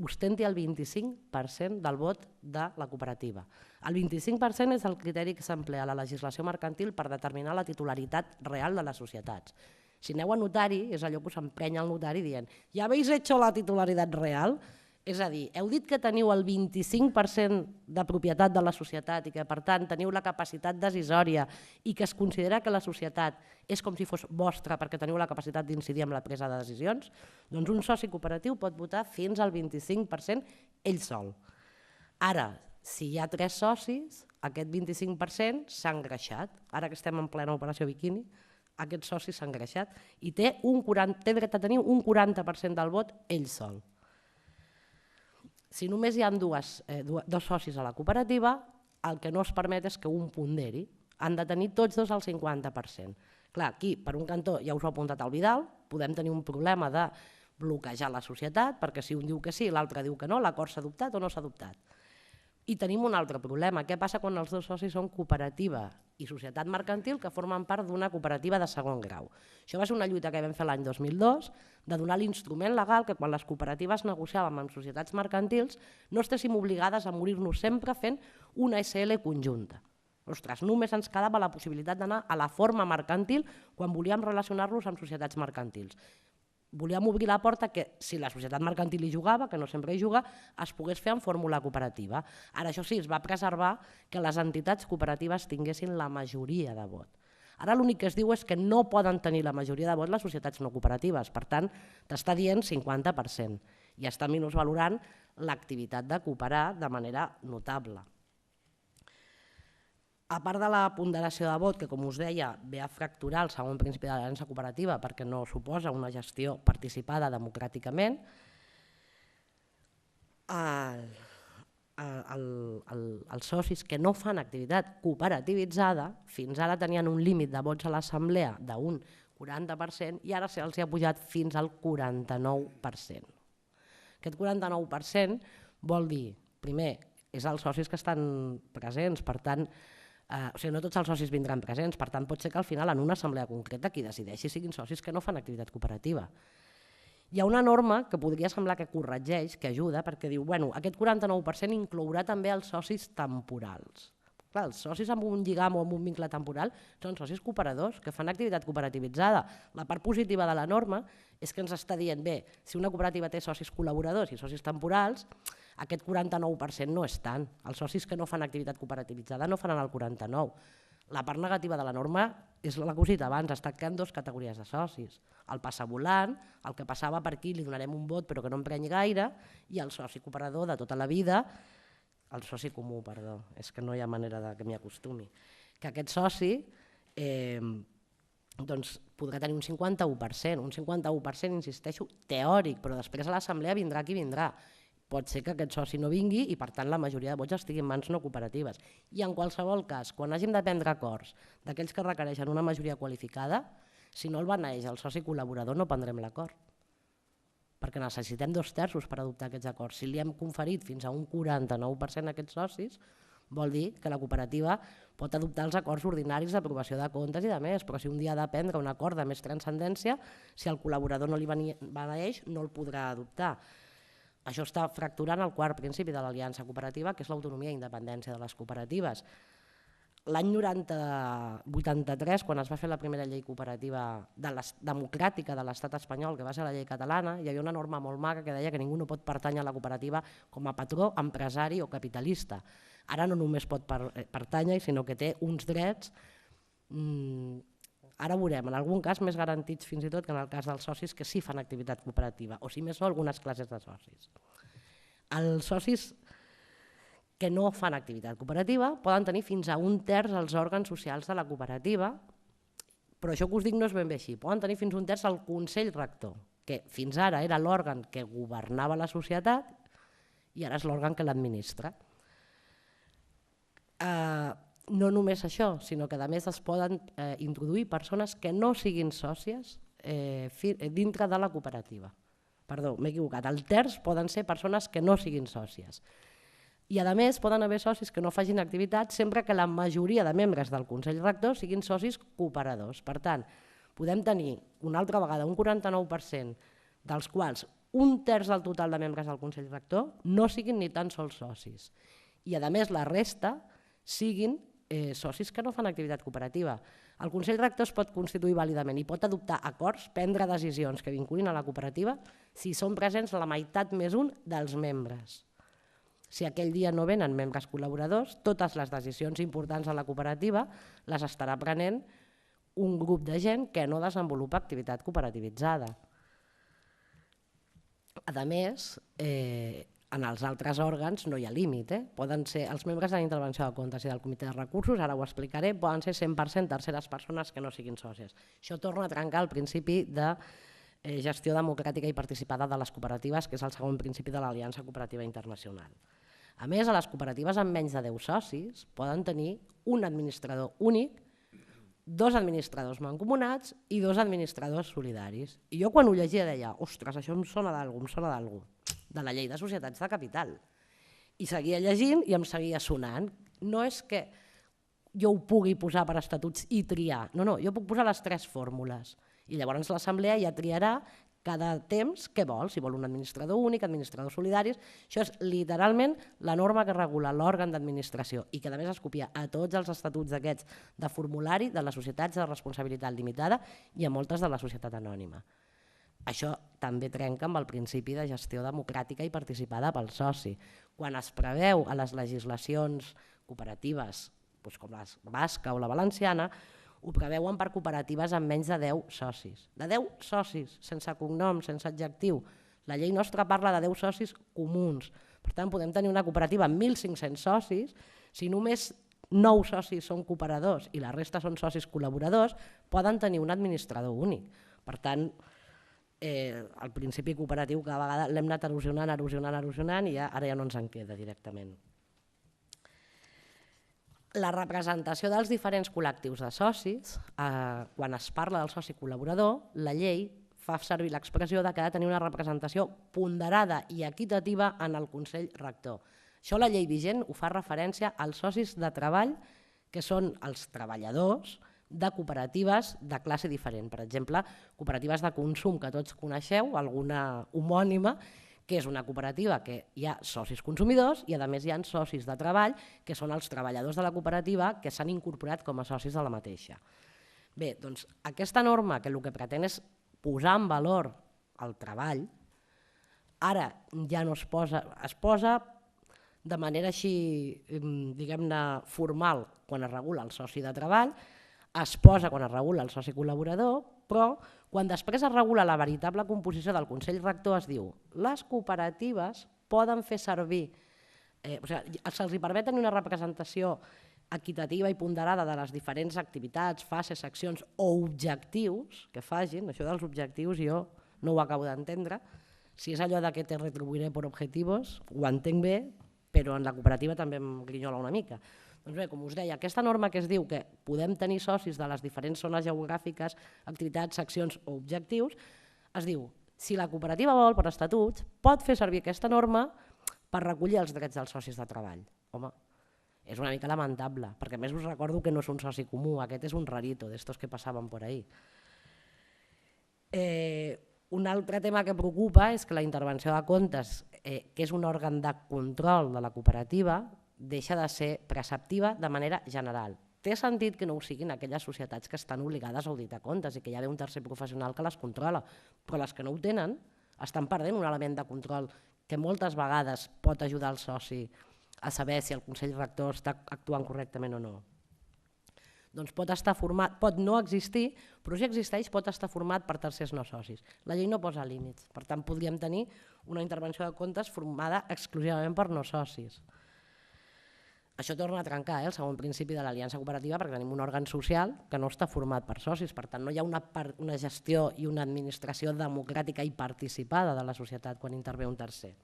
ostenti el 25% del vot de la cooperativa. El 25% és el criteri que s'emplea a la legislació mercantil per determinar la titularitat real de les societats. Si aneu a notari, és allò que us emprenya el notari dient «Ja habéis hecho la titularitat real?» És a dir, heu dit que teniu el 25% de propietat de la societat i que, per tant, teniu la capacitat decisòria i que es considera que la societat és com si fos vostra perquè teniu la capacitat d'incidir en la presa de decisions, doncs un soci cooperatiu pot votar fins al 25% ell sol. Ara, si hi ha 3 socis, aquest 25% s'ha engreixat. Ara que estem en plena operació biquini, aquest soci s'ha engreixat i té dret a tenir un 40% del vot ell sol. Si només hi ha dos socis a la cooperativa, el que no es permet és que un ponderi. Han de tenir tots dos el 50%. Clar, aquí, per un cantó, ja us ho ha apuntat el Vidal, podem tenir un problema de bloquejar la societat, perquè si un diu que sí i l'altre diu que no, l'acord s'ha adoptat o no s'ha adoptat. I tenim un altre problema. Què passa quan els dos socis són cooperativa i societat mercantil que formen part d'una cooperativa de segon grau? Això va ser una lluita que vam fer l'any 2002, de donar l'instrument legal que quan les cooperatives negociàvem amb societats mercantils no estéssim obligades a morir-nos sempre fent una SL conjunta. Ostres, només ens quedava la possibilitat d'anar a la forma mercantil quan volíem relacionar-nos amb societats mercantils. volíem obrir la porta que si la societat mercantil hi jugava, que no sempre hi juga, es pogués fer en fórmula cooperativa. Ara, això sí, es va preservar que les entitats cooperatives tinguessin la majoria de vot. Ara l'únic que es diu és que no poden tenir la majoria de vot les societats no cooperatives, per tant, t'està dient 50%, i està minusvalorant l'activitat de cooperar de manera notable. A part de la ponderació de vot, que com us deia ve a fracturar el segon principi de l'aliança cooperativa perquè no suposa una gestió participada democràticament, els socis que no fan activitat cooperativitzada fins ara tenien un límit de vots a l'assemblea d'un 40% i ara se'ls ha pujat fins al 49%. Aquest 49% vol dir, primer, és els socis que estan presents, per tant, no tots els socis vindran presents, per tant pot ser que al final en una assemblea concreta qui decideixi siguin socis que no fan activitat cooperativa. Hi ha una norma que podria semblar que corregeix, que ajuda, perquè diu aquest 49% inclourà també els socis temporals. Clar, els socis amb un lligam o amb un vincle temporal són socis cooperadors que fan activitat cooperativitzada. La part positiva de la norma és que ens està dient, bé, si una cooperativa té socis col·laboradors i socis temporals, aquest 49% no és tant. Els socis que no fan activitat cooperativitzada no faran el 49%. La part negativa de la norma és la que us he dit abans, està creant dues categories de socis. El passavolant, el que passava per aquí, li donarem un vot però que no emprenyi gaire, i el soci cooperador de tota la vida, el soci comú, perdó, és que no hi ha manera que m'hi acostumi, que aquest soci podrà tenir un 51%, insisteixo, teòric, però després a l'assemblea vindrà qui vindrà. Pot ser que aquest soci no vingui i per tant la majoria de vots estigui en mans no cooperatives. I en qualsevol cas, quan hàgim de prendre acords d'aquells que requereixen una majoria qualificada, si no el beneeix el soci col·laborador no prendrem l'acord, perquè necessitem 2/3 per adoptar aquests acords. Si li hem conferit fins a un 49% a aquests socis, vol dir que la cooperativa pot adoptar els acords ordinaris d'aprovació de comptes i de més, però si un dia ha de prendre un acord de més transcendència, si el col·laborador no li beneeix, no el podrà adoptar. Això està fracturant el quart principi de l'aliança cooperativa, que és l'autonomia i independència de les cooperatives. L'any 83, quan es va fer la primera llei cooperativa democràtica de l'estat espanyol, que va ser la llei catalana, hi havia una norma molt maca que deia que ningú no pot pertànyer a la cooperativa com a patró, empresari o capitalista. Ara no només pot pertànyer, sinó que té uns drets, ara veurem, en algun cas més garantits fins i tot que en el cas dels socis que sí fan activitat cooperativa, o si més no algunes classes de socis. Els socis que no fan activitat cooperativa poden tenir fins a 1/3 els òrgans socials de la cooperativa, però això que us dic no és ben bé així. Poden tenir fins a 1/3 el Consell Rector, que fins ara era l'òrgan que governava la societat i ara és l'òrgan que l'administra. No només això, sinó que a més es poden introduir persones que no siguin sòcies dintre de la cooperativa. Perdó, m'he equivocat. El terç poden ser persones que no siguin sòcies. I a més poden haver socis que no facin activitat sempre que la majoria de membres del Consell Rector siguin socis cooperadors. Per tant, podem tenir una altra vegada un 49% dels quals 1/3 del total de membres del Consell Rector no siguin ni tan sols socis. I a més la resta siguin socis que no fan activitat cooperativa. El Consell Rector es pot constituir vàlidament i pot adoptar acords, prendre decisions que vinculin a la cooperativa si són presents la meitat més un dels membres. Si aquell dia no venen membres col·laboradors, totes les decisions importants de la cooperativa les estarà prenent un grup de gent que no desenvolupa activitat cooperativitzada. A més, en els altres òrgans no hi ha límit. Poden ser els membres de la intervenció de comptes i del comitè de recursos, ara ho explicaré, poden ser 100% terceres persones que no siguin sòcies. Això torna a trencar el principi de gestió democràtica i participada de les cooperatives, que és el segon principi de l'Aliança Cooperativa Internacional. A més, a les cooperatives amb menys de 10 socis poden tenir un administrador únic, 2 administradors mancomunats i 2 administradors solidaris. I jo quan ho llegia deia, ostres, això em sona d'algú, de la llei de societats de capital. I seguia llegint i em seguia sonant. No és que jo ho pugui posar per estatuts i triar, no, jo puc posar les 3 fórmules. I llavors l'assemblea ja triarà cada temps què vol, si vol un administrador únic, administradors solidaris. Això és literalment la norma que regula l'òrgan d'administració i que a més es copia a tots els estatuts d'aquests de formulari de les societats de responsabilitat limitada i a moltes de la societat anònima. Això també trenca amb el principi de gestió democràtica i participada pel soci. Quan es preveu a les legislacions cooperatives, com la basca o la valenciana, ho preveuen per cooperatives amb menys de 10 socis. De 10 socis, sense cognom, sense adjectiu. La llei nostra parla de 10 socis comuns. Per tant, podem tenir una cooperativa amb 1.500 socis, si només 9 socis són cooperadors i la resta són socis col·laboradors, poden tenir un administrador únic. Per tant, el principi cooperatiu cada vegada l'hem anat erosionant i ara ja no ens en queda directament. La representació dels diferents col·lectius de socis, quan es parla del soci col·laborador, la llei fa servir l'expressió que ha de tenir una representació ponderada i equitativa en el Consell Rector. Això la llei vigent ho fa referència als socis de treball, que són els treballadors de cooperatives de classe diferent. Per exemple, cooperatives de consum que tots coneixeu, alguna homònima, que és una cooperativa que hi ha socis consumidors i a més hi ha socis de treball, que són els treballadors de la cooperativa que s'han incorporat com a socis de la mateixa. Bé, doncs aquesta norma que el que pretén és posar en valor el treball, ara ja no es posa de manera així, diguem-ne, formal quan es regula el soci de treball, es posa quan es regula el soci col·laborador, però quan després es regula la veritable composició del Consell Rector es diu les cooperatives poden fer servir, se'ls permet tenir una representació equitativa i ponderada de les diferents activitats, fases, accions o objectius que facin. Això dels objectius jo no ho acabo d'entendre. Si és allò que te retribuiré per objectius, ho entenc bé, però en la cooperativa també em grinyola una mica. Doncs bé, com us deia, aquesta norma que es diu que podem tenir socis de les diferents zones geogràfiques, activitats, seccions o objectius, es diu, si la cooperativa vol, per estatuts, pot fer servir aquesta norma per recollir els drets dels socis de treball. Home, és una mica lamentable, perquè a més us recordo que no és un soci comú, aquest és un rarito d'estos que passaven per ahí. Un altre tema que preocupa és que la intervenció de comptes, que és un òrgan de control de la cooperativa, deixa de ser preceptiva de manera general. Té sentit que no ho siguin aquelles societats que estan obligades a auditar comptes i que hi ha un tercer professional que les controla, però les que no ho tenen estan perdent un element de control que moltes vegades pot ajudar el soci a saber si el Consell Rector està actuant correctament o no. Doncs pot estar format, pot no existir, però si existeix pot estar format per tercers no socis. La llei no posa límits, per tant podríem tenir una intervenció de comptes formada exclusivament per no socis. Això torna a trencar el segon principi de l'aliança cooperativa perquè tenim un òrgan social que no està format per socis, per tant no hi ha una gestió i una administració democràtica i participada de la societat quan intervé un tercer.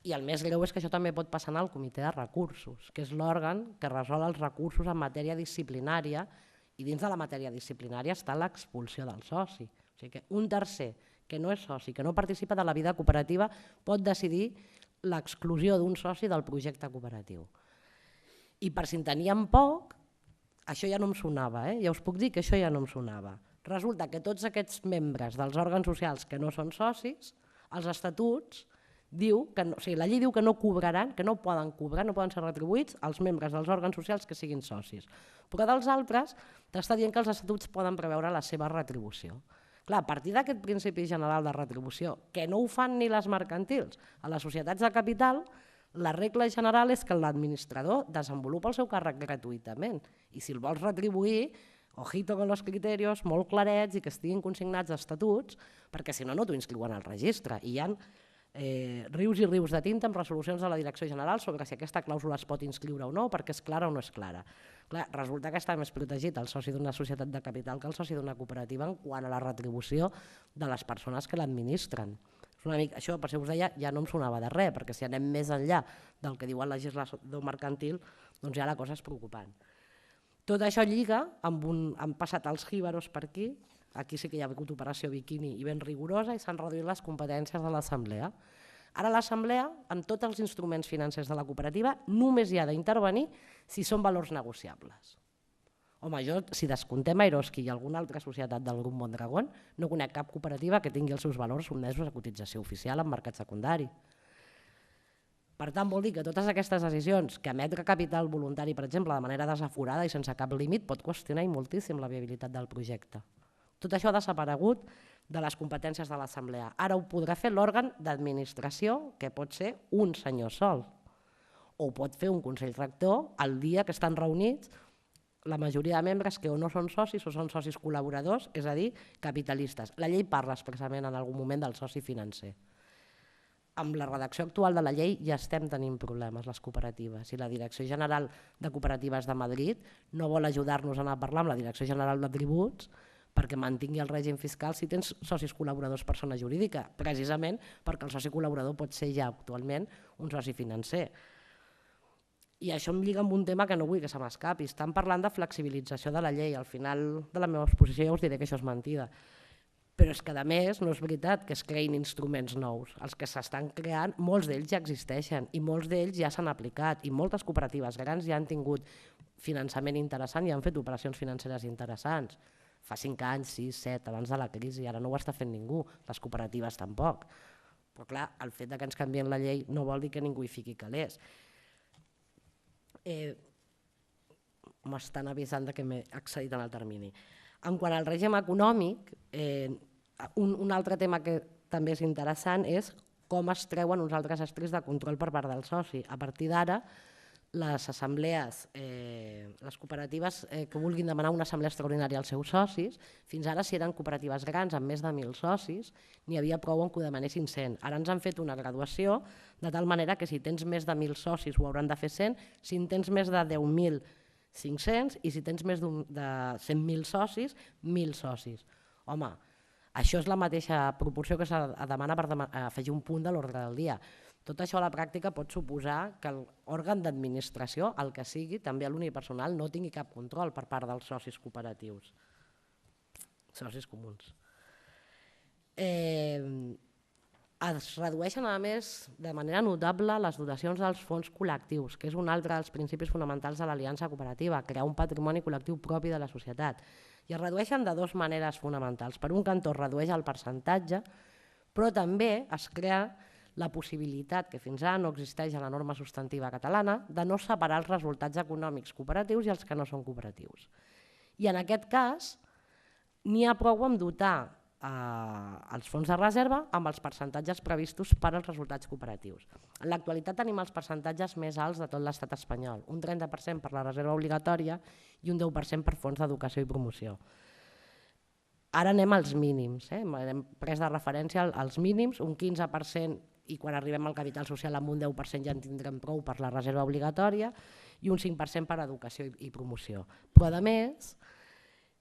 I el més greu és que això també pot passar en el comitè de recursos, que és l'òrgan que resol els recursos en matèria disciplinària i dins de la matèria disciplinària està l'expulsió del soci. O sigui que un tercer que no és soci, que no participa de la vida cooperativa, pot decidir l'exclusió d'un soci del projecte cooperatiu. I per si en teníem poc, això ja no em sonava, ja us puc dir que això ja no em sonava. Resulta que tots aquests membres dels òrgans socials que no són socis, els estatuts, la llei diu que no cobraran, que no poden cobrar, no poden ser retribuïts els membres dels òrgans socials que siguin socis. Però dels altres t'està dient que els estatuts poden preveure la seva retribució. Clar, a partir d'aquest principi general de retribució, que no ho fan ni les mercantils, a les societats de capital, la regla general és que l'administrador desenvolupa el seu càrrec gratuïtament i si el vols retribuir, ojito con los criterios, molt clarets i que estiguin consignats d'estatuts, perquè si no, no t'ho inscriuen al registre. I hi ha rius i rius de tinta amb resolucions de la Direcció General sobre si aquesta clàusula es pot inscriure o no, perquè és clara o no és clara. Clar, resulta que està més protegit el soci d'una societat de capital que el soci d'una cooperativa en quant a la retribució de les persones que l'administren. Això, per això us deia, ja no em sonava de res, perquè si anem més enllà del que diu el legislador mercantil, doncs ja la cosa és preocupant. Tot això lliga, han passat els jíbaros per aquí sí que hi ha hagut operació biquini i ben rigorosa i s'han reduït les competències de l'assemblea. Ara l'assemblea, amb tots els instruments financers de la cooperativa, només hi ha d'intervenir si són valors negociables. Home, jo, si descontem Eroski i alguna altra societat del grup Mondragón, no conec cap cooperativa que tingui els seus valors sotmesos a cotització oficial en mercat secundari. Per tant, vol dir que totes aquestes decisions, que emetre capital voluntari, per exemple, de manera desaforada i sense cap límit, pot qüestionar moltíssim la viabilitat del projecte. Tot això ha desaparegut de les competències de l'Assemblea. Ara ho podrà fer l'òrgan d'administració, que pot ser un senyor sol, o ho pot fer un Consell Rector el dia que estan reunits la majoria de membres que o no són socis o són socis col·laboradors, és a dir, capitalistes. La llei parla expressament en algun moment del soci financer. Amb la redacció actual de la llei ja estem tenint problemes, les cooperatives, i la Direcció General de Cooperatives de Madrid no vol ajudar-nos a anar a parlar amb la Direcció General de Tributs perquè mantingui el règim fiscal si tens socis col·laboradors persona jurídica, precisament perquè el soci col·laborador pot ser ja actualment un soci financer. I això em lliga amb un tema que no vull que se m'escapi. Estan parlant de flexibilització de la llei. Al final de la meva exposició ja us diré que això és mentida. Però és que, a més, no és veritat que es creïn instruments nous. Els que s'estan creant, molts d'ells ja existeixen i molts d'ells ja s'han aplicat i moltes cooperatives grans ja han tingut finançament interessant i han fet operacions financeres interessants. Fa 5 anys, 6, 7, abans de la crisi, ara no ho està fent ningú, les cooperatives tampoc. Però clar, el fet que ens canvien la llei no vol dir que ningú hi fiqui calés. M'estan avisant que m'he excedit en el termini. En quant al règim econòmic, un altre tema que també és interessant és com es treuen uns altres estris de control per part del soci. A partir d'ara, les assemblees, les cooperatives que vulguin demanar una assemblea extraordinària als seus socis, fins ara si eren cooperatives grans amb més de 1.000 socis, n'hi havia prou en que ho demanessin 100. Ara ens han fet una graduació de tal manera que si tens més de 1.000 socis ho hauran de fer 100, si en tens més de 10.500 i si tens més de 100.000 socis, 1.000 socis. Home, això és la mateixa proporció que s'ha de demanar per afegir un punt de l'ordre del dia. Tot això a la pràctica pot suposar que l'òrgan d'administració, el que sigui, també a l'unipersonal, no tingui cap control per part dels socis cooperatius, socis comuns. Es redueixen, a més, de manera notable les dotacions dels fons col·lectius, que és un altre dels principis fonamentals de l'aliança cooperativa, crear un patrimoni col·lectiu propi de la societat. I es redueixen de dues maneres fonamentals. Per un cantó es redueix el percentatge, però també es crea la possibilitat, que fins ara no existeix a la norma substantiva catalana, de no separar els resultats econòmics cooperatius i els que no són cooperatius. I en aquest cas, n'hi ha prou amb dotar els fons de reserva amb els percentatges previstos per als resultats cooperatius. En l'actualitat tenim els percentatges més alts de tot l'estat espanyol, un 30% per la reserva obligatòria i un 10% per fons d'educació i promoció. Ara anem als mínims, hem pres de referència als mínims, un 15%, i quan arribem al capital social amb un 10% ja en tindrem prou per la reserva obligatòria i un 5% per educació i promoció. Però a més,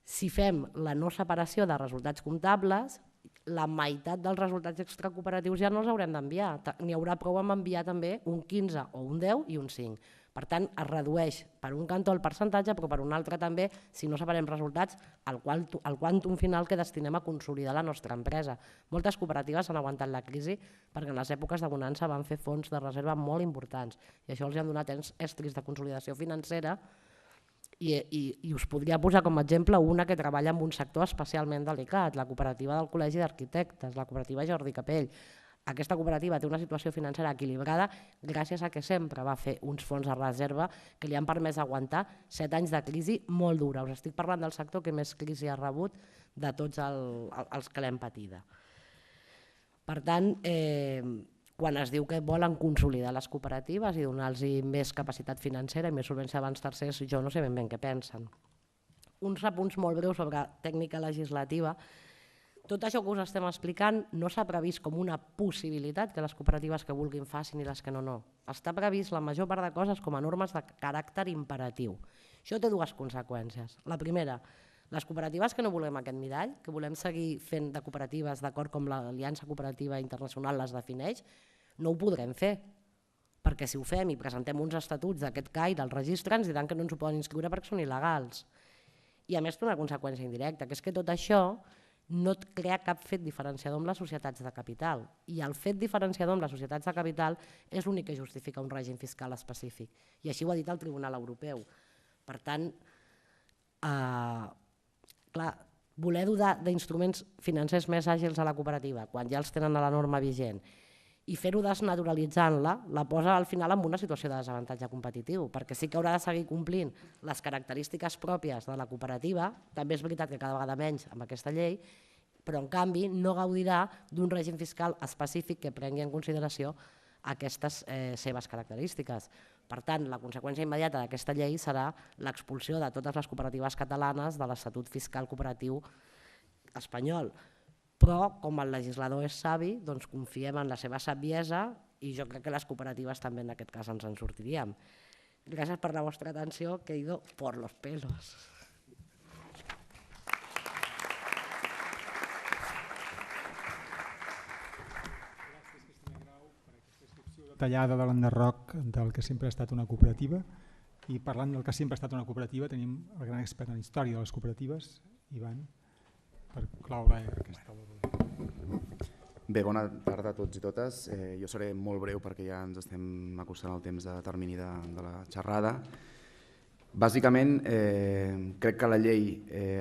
si fem la no separació de resultats comptables, la meitat dels resultats extracooperatius ja no els haurem d'enviar. N'hi haurà prou amb enviar també un 15 o un 10 i un 5. Per tant, es redueix per un cantó el percentatge, però per un altre també, si no separem resultats, el quàntum final que destinem a consolidar la nostra empresa. Moltes cooperatives han aguantat la crisi perquè en les èpoques de bonança van fer fons de reserva molt importants i això els han donat estris de consolidació financera i us podria posar com a exemple una que treballa en un sector especialment delicat, la cooperativa del Col·legi d'Arquitectes, la cooperativa Jordi Capell. Aquesta cooperativa té una situació financera equilibrada gràcies a que sempre va fer uns fons de reserva que li han permès aguantar 7 anys de crisi molt dura. Us estic parlant del sector que més crisi ha rebut de tots els que l'hem patida. Per tant, quan es diu que volen consolidar les cooperatives i donar-los més capacitat financera i més solvència abans tercers, jo no sé ben què pensen. Uns apunts molt breus sobre tècnica legislativa. Tot això que us estem explicant no s'ha previst com una possibilitat que les cooperatives que vulguin facin i les que no. Està previst la major part de coses com a normes de caràcter imperatiu. Això té dues conseqüències. La primera, les cooperatives que no volem aquest mirall, que volem seguir fent de cooperatives d'acord com l'Aliança Cooperativa Internacional les defineix, no ho podrem fer. Perquè si ho fem i presentem uns estatuts d'aquest caire al registre ens diran que no ens ho poden inscriure perquè són il·legals. I a més té una conseqüència indirecta, que és que tot això no et crea cap fet diferenciador amb les societats de capital. I el fet diferenciador amb les societats de capital és l'únic que justifica un règim fiscal específic. I així ho ha dit el Tribunal Europeu. Per tant, voler dotar d'instruments financers més àgils a la cooperativa, quan ja els tenen a la norma vigent, i fer-ho desnaturalitzant-la la posa al final en una situació de desavantatge competitiu, perquè sí que haurà de seguir complint les característiques pròpies de la cooperativa, també és veritat que cada vegada menys amb aquesta llei, però en canvi no gaudirà d'un règim fiscal específic que prengui en consideració aquestes seves característiques. Per tant, la conseqüència immediata d'aquesta llei serà l'expulsió de totes les cooperatives catalanes de l'Estatut Fiscal Cooperatiu espanyol. Però, com el legislador és savi, doncs confiem en la seva saviesa i jo crec que les cooperatives també en aquest cas ens en sortiríem. Gràcies per la vostra atenció, que he ido por los pelos. Tallada de l'enderroc del que sempre ha estat una cooperativa, i parlant del que sempre ha estat una cooperativa tenim el gran expert en història de les cooperatives, Ivan, per cloure aquesta obra. Bé, bona tarda a tots i totes. Jo seré molt breu perquè ja ens estem acostant al temps de termini de la xerrada. Bàsicament, crec que la llei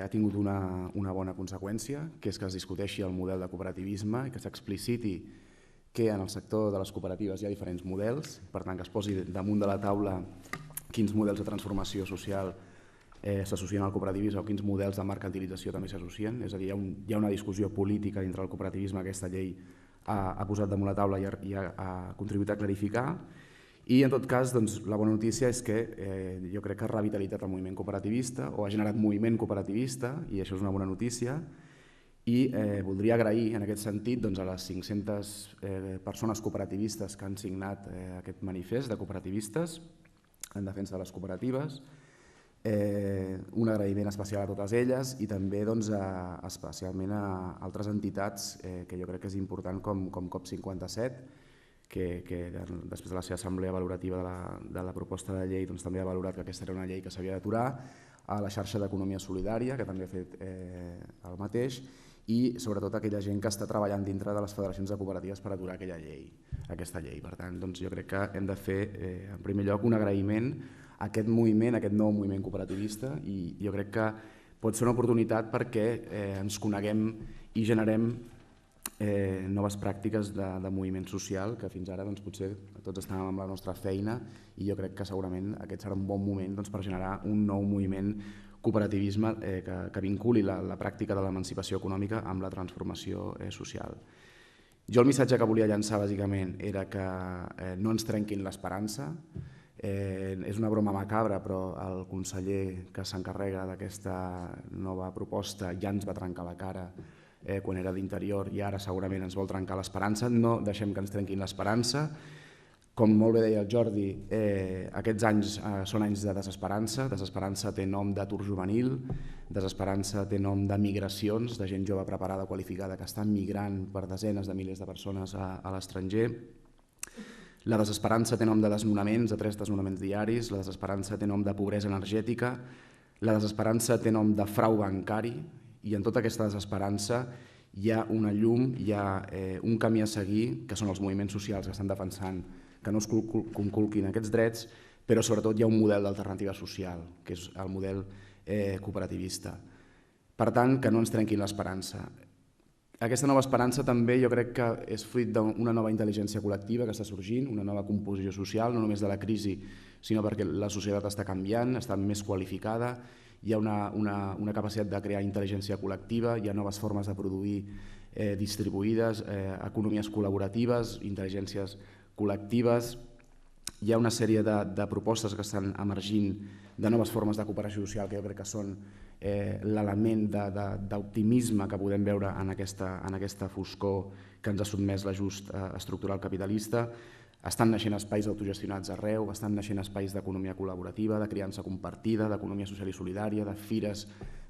ha tingut una bona conseqüència, que és que es discuteixi el model de cooperativisme i que s'expliciti que en el sector de les cooperatives hi ha diferents models, per tant que es posi damunt de la taula quins models de transformació social s'associen al cooperativisme o quins models de mercantilització també s'associen. És a dir, hi ha una discussió política dintre del cooperativisme que aquesta llei ha posat damunt la taula i ha contribuït a clarificar. I en tot cas, la bona notícia és que jo crec que ha revitalitzat el moviment cooperativista o ha generat moviment cooperativista, i això és una bona notícia. I voldria agrair en aquest sentit a les 500 persones cooperativistes que han signat aquest manifest de cooperativistes en defensa de les cooperatives. Un agraïment especial a totes elles i també especialment a altres entitats que jo crec que és important com COP57, que després de la seva assemblea valorativa de la proposta de llei també ha valorat que aquesta era una llei que s'havia d'aturar, a la xarxa d'economia solidària, que també ha fet el mateix, i sobretot aquella gent que està treballant dintre de les federacions de cooperatives per aturar aquesta llei. Per tant, jo crec que hem de fer, en primer lloc, un agraïment a aquest moviment, a aquest nou moviment cooperativista, i jo crec que pot ser una oportunitat perquè ens coneguem i generem noves pràctiques de moviment social, que fins ara potser tots estàvem amb la nostra feina, i jo crec que segurament aquest serà un bon moment per generar un nou moviment cooperativisme que vinculi la pràctica de l'emancipació econòmica amb la transformació social. Jo el missatge que volia llançar bàsicament era que no ens trenquin l'esperança. És una broma macabra, però el conseller que s'encarrega d'aquesta nova proposta ja ens va trencar la cara quan era d'Interior i ara segurament ens vol trencar l'esperança. No deixem que ens trenquin l'esperança. Com molt bé deia el Jordi, aquests anys són anys de desesperança. Desesperança té nom d'atur juvenil, desesperança té nom de migracions, de gent jove preparada, qualificada, que està migrant per desenes de milers de persones a l'estranger. La desesperança té nom de desnonaments, de 3 desnonaments diaris. La desesperança té nom de pobresa energètica. La desesperança té nom de frau bancari. I en tota aquesta desesperança hi ha una llum, hi ha un camí a seguir, que són els moviments socials que estan defensant que no es conculquin aquests drets, però sobretot hi ha un model d'alternativa social, que és el model cooperativista. Per tant, que no ens trenquin l'esperança. Aquesta nova esperança també jo crec que és fruit d'una nova intel·ligència col·lectiva que està sorgint, una nova composició social, no només de la crisi, sinó perquè la societat està canviant, està més qualificada, hi ha una capacitat de crear intel·ligència col·lectiva, hi ha noves formes de produir distribuïdes, economies col·laboratives, intel·ligències col·lectives. Hi ha una sèrie de propostes que estan emergint de noves formes de cooperació social que jo crec que són l'element d'optimisme que podem veure en aquesta foscor que ens ha sotmès l'ajust estructural capitalista. Estan naixent espais autogestionats arreu, estan naixent espais d'economia col·laborativa, de criança compartida, d'economia social i solidària, de fires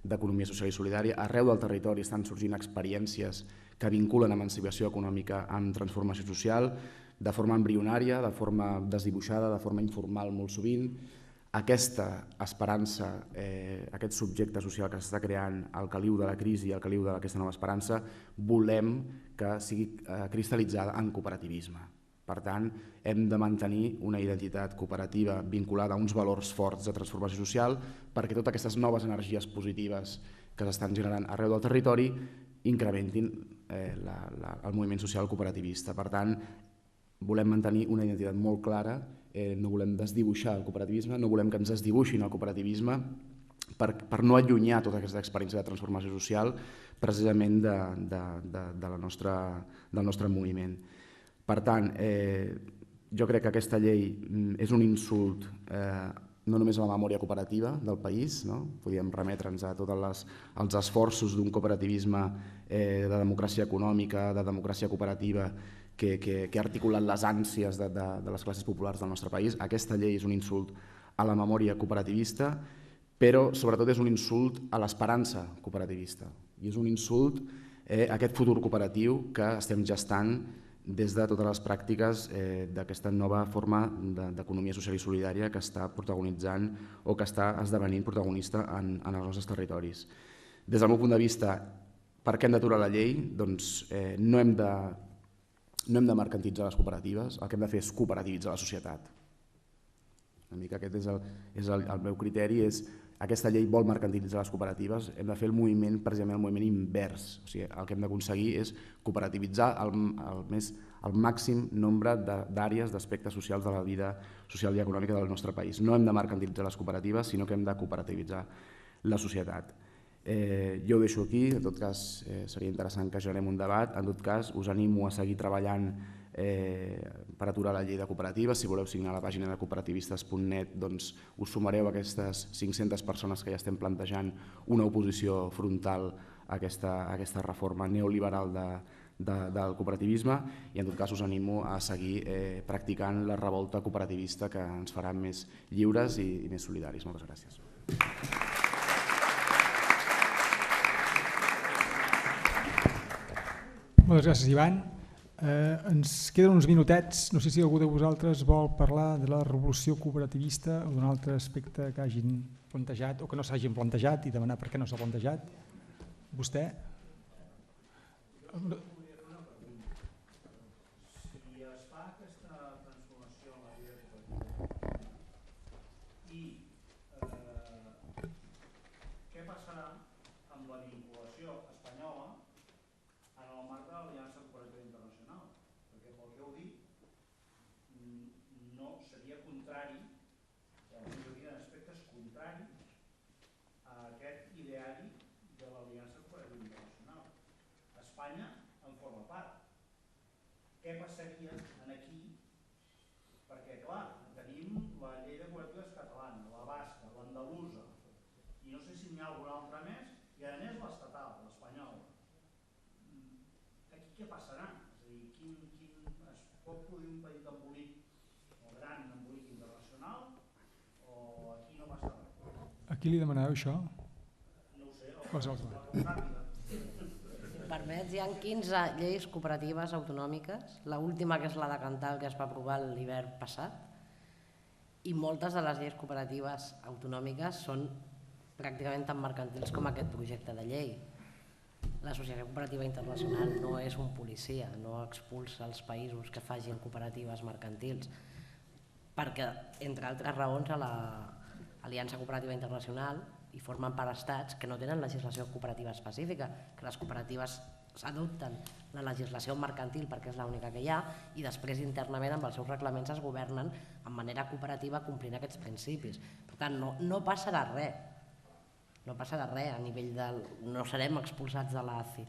d'economia social i solidària. Arreu del territori estan sorgint experiències que vinculen emancipació econòmica amb transformació social, de forma embrionària, de forma desdibuixada, de forma informal molt sovint. Aquesta esperança, aquest subjecte social que s'està creant al caliu de la crisi i al caliu d'aquesta nova esperança, volem que sigui cristal·litzada en cooperativisme. Per tant, hem de mantenir una identitat cooperativa vinculada a uns valors forts de transformació social perquè totes aquestes noves energies positives que s'estan generant arreu del territori incrementin el moviment social cooperativista. Per tant, volem mantenir una identitat molt clara, no volem desdibuixar el cooperativisme, no volem que ens desdibuixin el cooperativisme per no allunyar tota aquesta experiència de transformació social precisament del nostre moviment. Per tant, jo crec que aquesta llei és un insult no només a la memòria cooperativa del país, podríem remetre'ns a tots els esforços d'un cooperativisme de democràcia econòmica, de democràcia cooperativa, que ha articulat les ànsies de les classes populars del nostre país. Aquesta llei és un insult a la memòria cooperativista, però sobretot és un insult a l'esperança cooperativista i és un insult a aquest futur cooperatiu que estem gestant des de totes les pràctiques d'aquesta nova forma d'economia social i solidària que està protagonitzant o que està esdevenint protagonista en els nostres territoris. Des del meu punt de vista, per què hem d'aturar la llei? Doncs no hem de mercantilitzar les cooperatives, el que hem de fer és cooperativitzar la societat. Una mica aquest és el meu criteri, és aquesta llei vol mercantilitzar les cooperatives, hem de fer el moviment, precisament el moviment invers. O sigui, el que hem d'aconseguir és cooperativitzar el màxim nombre d'àrees, d'aspectes socials de la vida social i econòmica del nostre país. No hem de mercantilitzar les cooperatives, sinó que hem de cooperativitzar la societat. Jo ho deixo aquí, en tot cas seria interessant que generem un debat, en tot cas us animo a seguir treballant per aturar la llei de cooperatives. Si voleu signar a la pàgina de cooperativistes.net us sumareu a aquestes 500 persones que ja estem plantejant una oposició frontal a aquesta reforma neoliberal del cooperativisme i en tot cas us animo a seguir practicant la revolta cooperativista que ens farà més lliures i més solidaris. Moltes gràcies. Moltes gràcies, Ivan. Ens queden uns minutets. No sé si algú de vosaltres vol parlar de la revolució cooperativista o d'un altre aspecte que hagin plantejat o que no s'hagin plantejat i demanar per què no s'ha plantejat. Vostè? Si es fa aquesta transformació en la vida cooperativa i què passarà amb la vinculació espanyola en el marc de l'Aliança Cooperativa Internacional? Perquè pel que heu dit no seria contrari, o hi hauria aspectes contraris a aquest ideari de l'Aliança Cooperativa Internacional. Espanya en forma part. Què passaria aquí? Perquè, clar, tenim la llei de cooperatives catalana, la basca, l'andalusa, i no sé si n'hi ha alguna altra més, i a més l'estatal, l'espanyol. Aquí què passarà? És a dir, es pot produir un petit embolic, o gran embolic internacional, o aquí no passa res? A qui li demaneu això? No ho sé, Permets, hi ha 15 lleis cooperatives autonòmiques, l'última que és la de Cantal que es va aprovar l'hivern passat, i moltes de les lleis cooperatives autonòmiques són pràcticament tan mercantils com aquest projecte de llei. L'Associació Cooperativa Internacional no és un policia, no expulsa els països que facin cooperatives mercantils, perquè, entre altres raons, a l'Aliança Cooperativa Internacional i formen part estats que no tenen legislació cooperativa específica, que les cooperatives adopten la legislació mercantil perquè és l'única que hi ha i després internament amb els seus reglaments es governen de manera cooperativa complint aquests principis. Per tant, no passarà res. No passarà res a nivell del... no serem expulsats de l'ACI.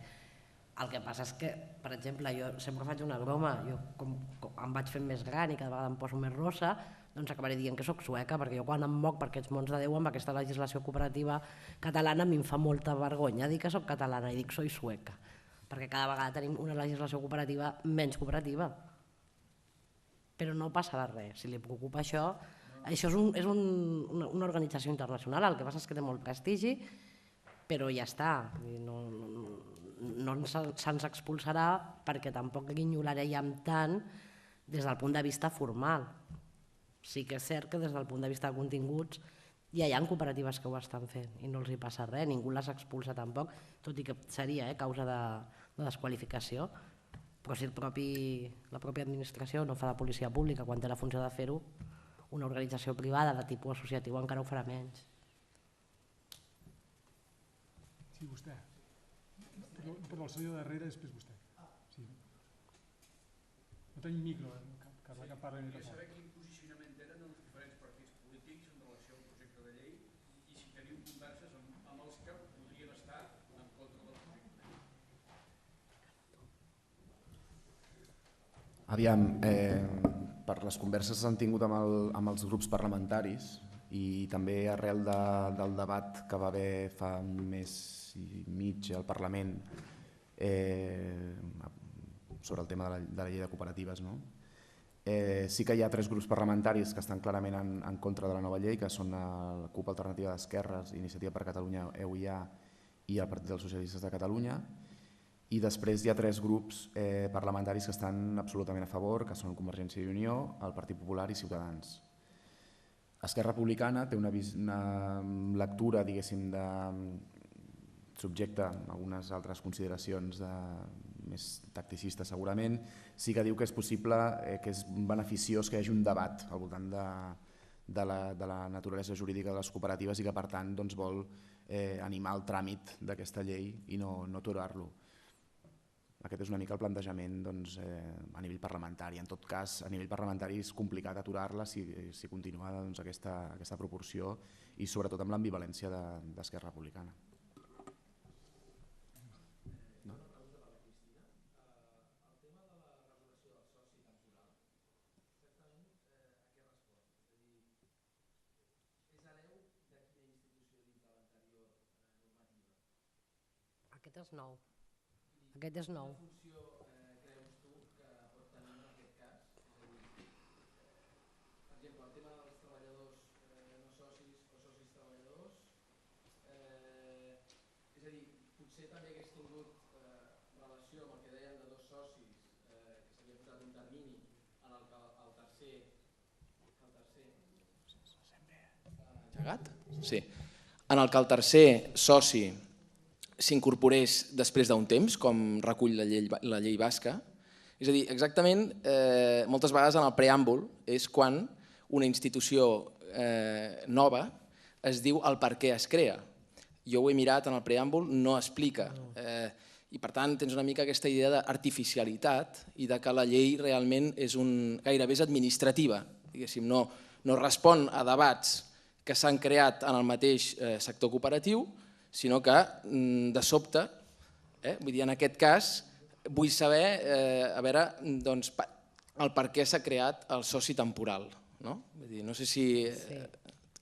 El que passa és que, per exemple, jo sempre faig una broma, jo com em vaig fent més gran i cada vegada em poso més rossa, doncs acabaré dient que soc sueca, perquè jo quan em moc per aquests mons de Déu amb aquesta legislació cooperativa catalana a mi em fa molta vergonya dir que soc catalana i dic soy sueca, perquè cada vegada tenim una legislació cooperativa menys cooperativa. Però no passarà res, si li preocupa això és una organització internacional, el que passa és que té molt prestigi, però ja està, no se'ns expulsarà perquè tampoc guinyolarem tant des del punt de vista formal. Sí que és cert que des del punt de vista de continguts ja hi ha cooperatives que ho estan fent i no els hi passa res, ningú les expulsa tampoc, tot i que seria causa de desqualificació, però si la pròpia administració no fa de policia pública quan té la funció de fer-ho, una organització privada de tipus associatiu encara ho farà menys. Sí, vostè. Perdó, el senyor darrere, després vostè. No tenim micro. Volia saber quin posicionament tenen els diferents partits polítics en relació al projecte de llei i si teniu converses amb els que podrien estar en contra del projecte de llei. Aviam, per les converses que s'han tingut amb els grups parlamentaris i també arrel del debat que va haver fa un mes i mig al Parlament sobre el tema de la llei de cooperatives, no? Sí que hi ha 3 grups parlamentaris que estan clarament en contra de la nova llei, que són la CUP Alternativa d'Esquerres, Iniciativa per Catalunya, EUIA i el Partit dels Socialistes de Catalunya. I després hi ha 3 grups parlamentaris que estan absolutament a favor, que són Convergència i Unió, el Partit Popular i Ciutadans. Esquerra Republicana té una lectura, diguéssim, subjecte a algunes altres consideracions més tacticistes segurament, sí que diu que és possible, que és beneficiós que hi hagi un debat al voltant de la naturalesa jurídica de les cooperatives i que per tant vol animar el tràmit d'aquesta llei i no aturar-lo. Aquest és una mica el plantejament a nivell parlamentari. En tot cas, a nivell parlamentari és complicat aturar-la si continua aquesta proporció i sobretot amb l'ambivalència d'Esquerra Republicana. Aquest és nou. Aquest és nou. Quina funció creus tu que pot tenir en aquest cas? Per exemple, el tema dels treballadors no socis o socis treballadors, és a dir, potser també hagués tingut relació amb el que deien de 2 socis, que s'havia posat un termini en el que el tercer... Sí. En el que el tercer soci s'incorporés després d'un temps, com recull la llei basca. És a dir, exactament, moltes vegades en el preàmbul és quan una institució nova es diu el per què es crea. Jo ho he mirat en el preàmbul, no explica. I per tant tens una mica aquesta idea d'artificialitat i que la llei realment gairebé és administrativa. No respon a debats que s'han creat en el mateix sector cooperatiu, sinó que de sobte, vull dir, en aquest cas, vull saber el per què s'ha creat el soci temporal. No sé si...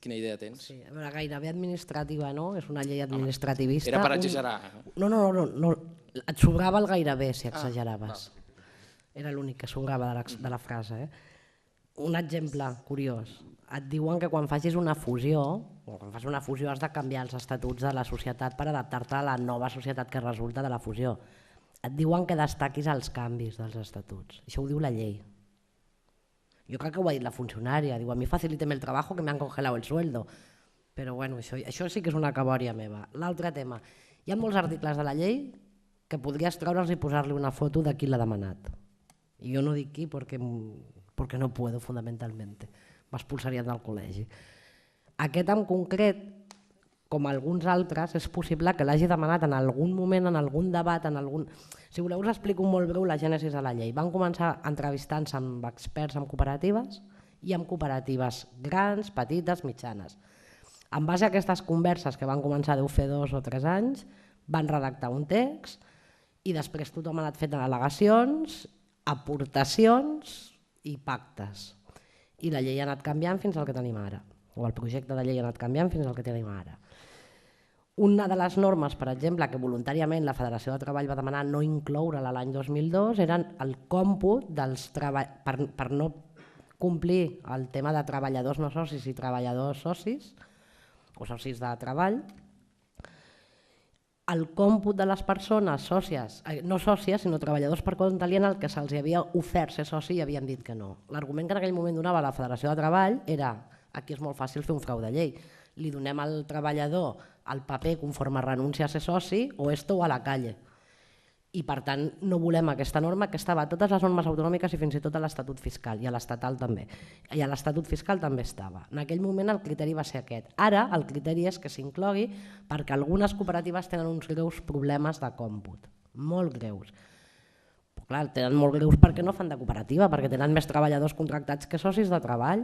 Quina idea tens? Sí, a veure, gairebé administrativa, no? És una llei administrativista. Era per exagerar. No, et sobrava el gairebé si exageraves. Era l'únic que sobrava de la frase. Un exemple curiós. Et diuen que quan facis una fusió, has de canviar els estatuts de la societat per adaptar-te a la nova societat que resulta de la fusió. Et diuen que destaquis els canvis dels estatuts. Això ho diu la llei. Jo crec que ho ha dit la funcionària. Diu, a mi facilíteme el trabajo que me han congelado el sueldo. Però bueno, això sí que és una cabòria meva. L'altre tema. Hi ha molts articles de la llei que podries treure'ls i posar-li una foto de qui l'ha demanat. I jo no dic qui perquè no puedo, fundamentalment. M'expulsarien del col·legi. Aquest en concret, com alguns altres, és possible que l'hagi demanat en algun moment, en algun debat, Si voleu us explico molt breu la gènesi de la llei. Van començar entrevistant-se amb experts en cooperatives i amb cooperatives grans, petites, mitjanes. En base a aquestes converses que van començar deu fer 2 o 3 anys, van redactar un text i després tothom ha anat fent al·legacions, aportacions i pactes. I la llei ha anat canviant fins al que tenim ara, o el projecte de llei ha anat canviant fins al que tenim ara. Una de les normes, per exemple, que voluntàriament la Federació de Treball va demanar no incloure-la l'any 2002 eren el còmput per no complir el tema de treballadors no socis i treballadors socis, o socis de treball, el còmput de les persones sòcies, no sòcies, sinó treballadors per compte alien el que se'ls havia ofert ser soci i havien dit que no. L'argument que en aquell moment donava la Federació de Treball era aquí és molt fàcil fer un frau de llei. Li donem al treballador el paper conforme renuncia a ser soci o esto o a la calle. I per tant no volem aquesta norma que estava a totes les normes autonòmiques i fins i tot a l'Estatut Fiscal i a l'estatal també. I a l'Estatut Fiscal també estava. En aquell moment el criteri va ser aquest. Ara el criteri és que s'inclogui perquè algunes cooperatives tenen uns greus problemes de còmput, molt greus. Clar, tenen molt greus perquè no fan de cooperativa, perquè tenen més treballadors contractats que socis de treball.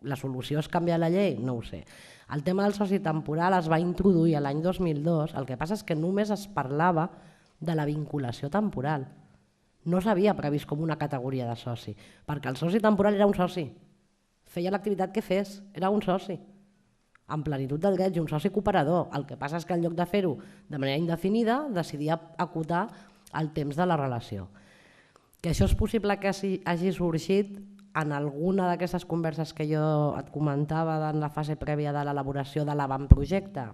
La solució és canviar la llei? No ho sé. El tema del soci temporal es va introduir l'any 2002, el que passa és que només es parlava de la vinculació temporal. No s'havia previst com una categoria de soci, perquè el soci temporal era un soci, feia l'activitat que fes, era un soci, amb plenitud de drets i un soci cooperador. El que passa és que en lloc de fer-ho de manera indefinida decidia acotar el temps de la relació. Que això és possible que hagi sorgit en alguna d'aquestes converses que jo et comentava en la fase prèvia de l'elaboració de l'avantprojecte.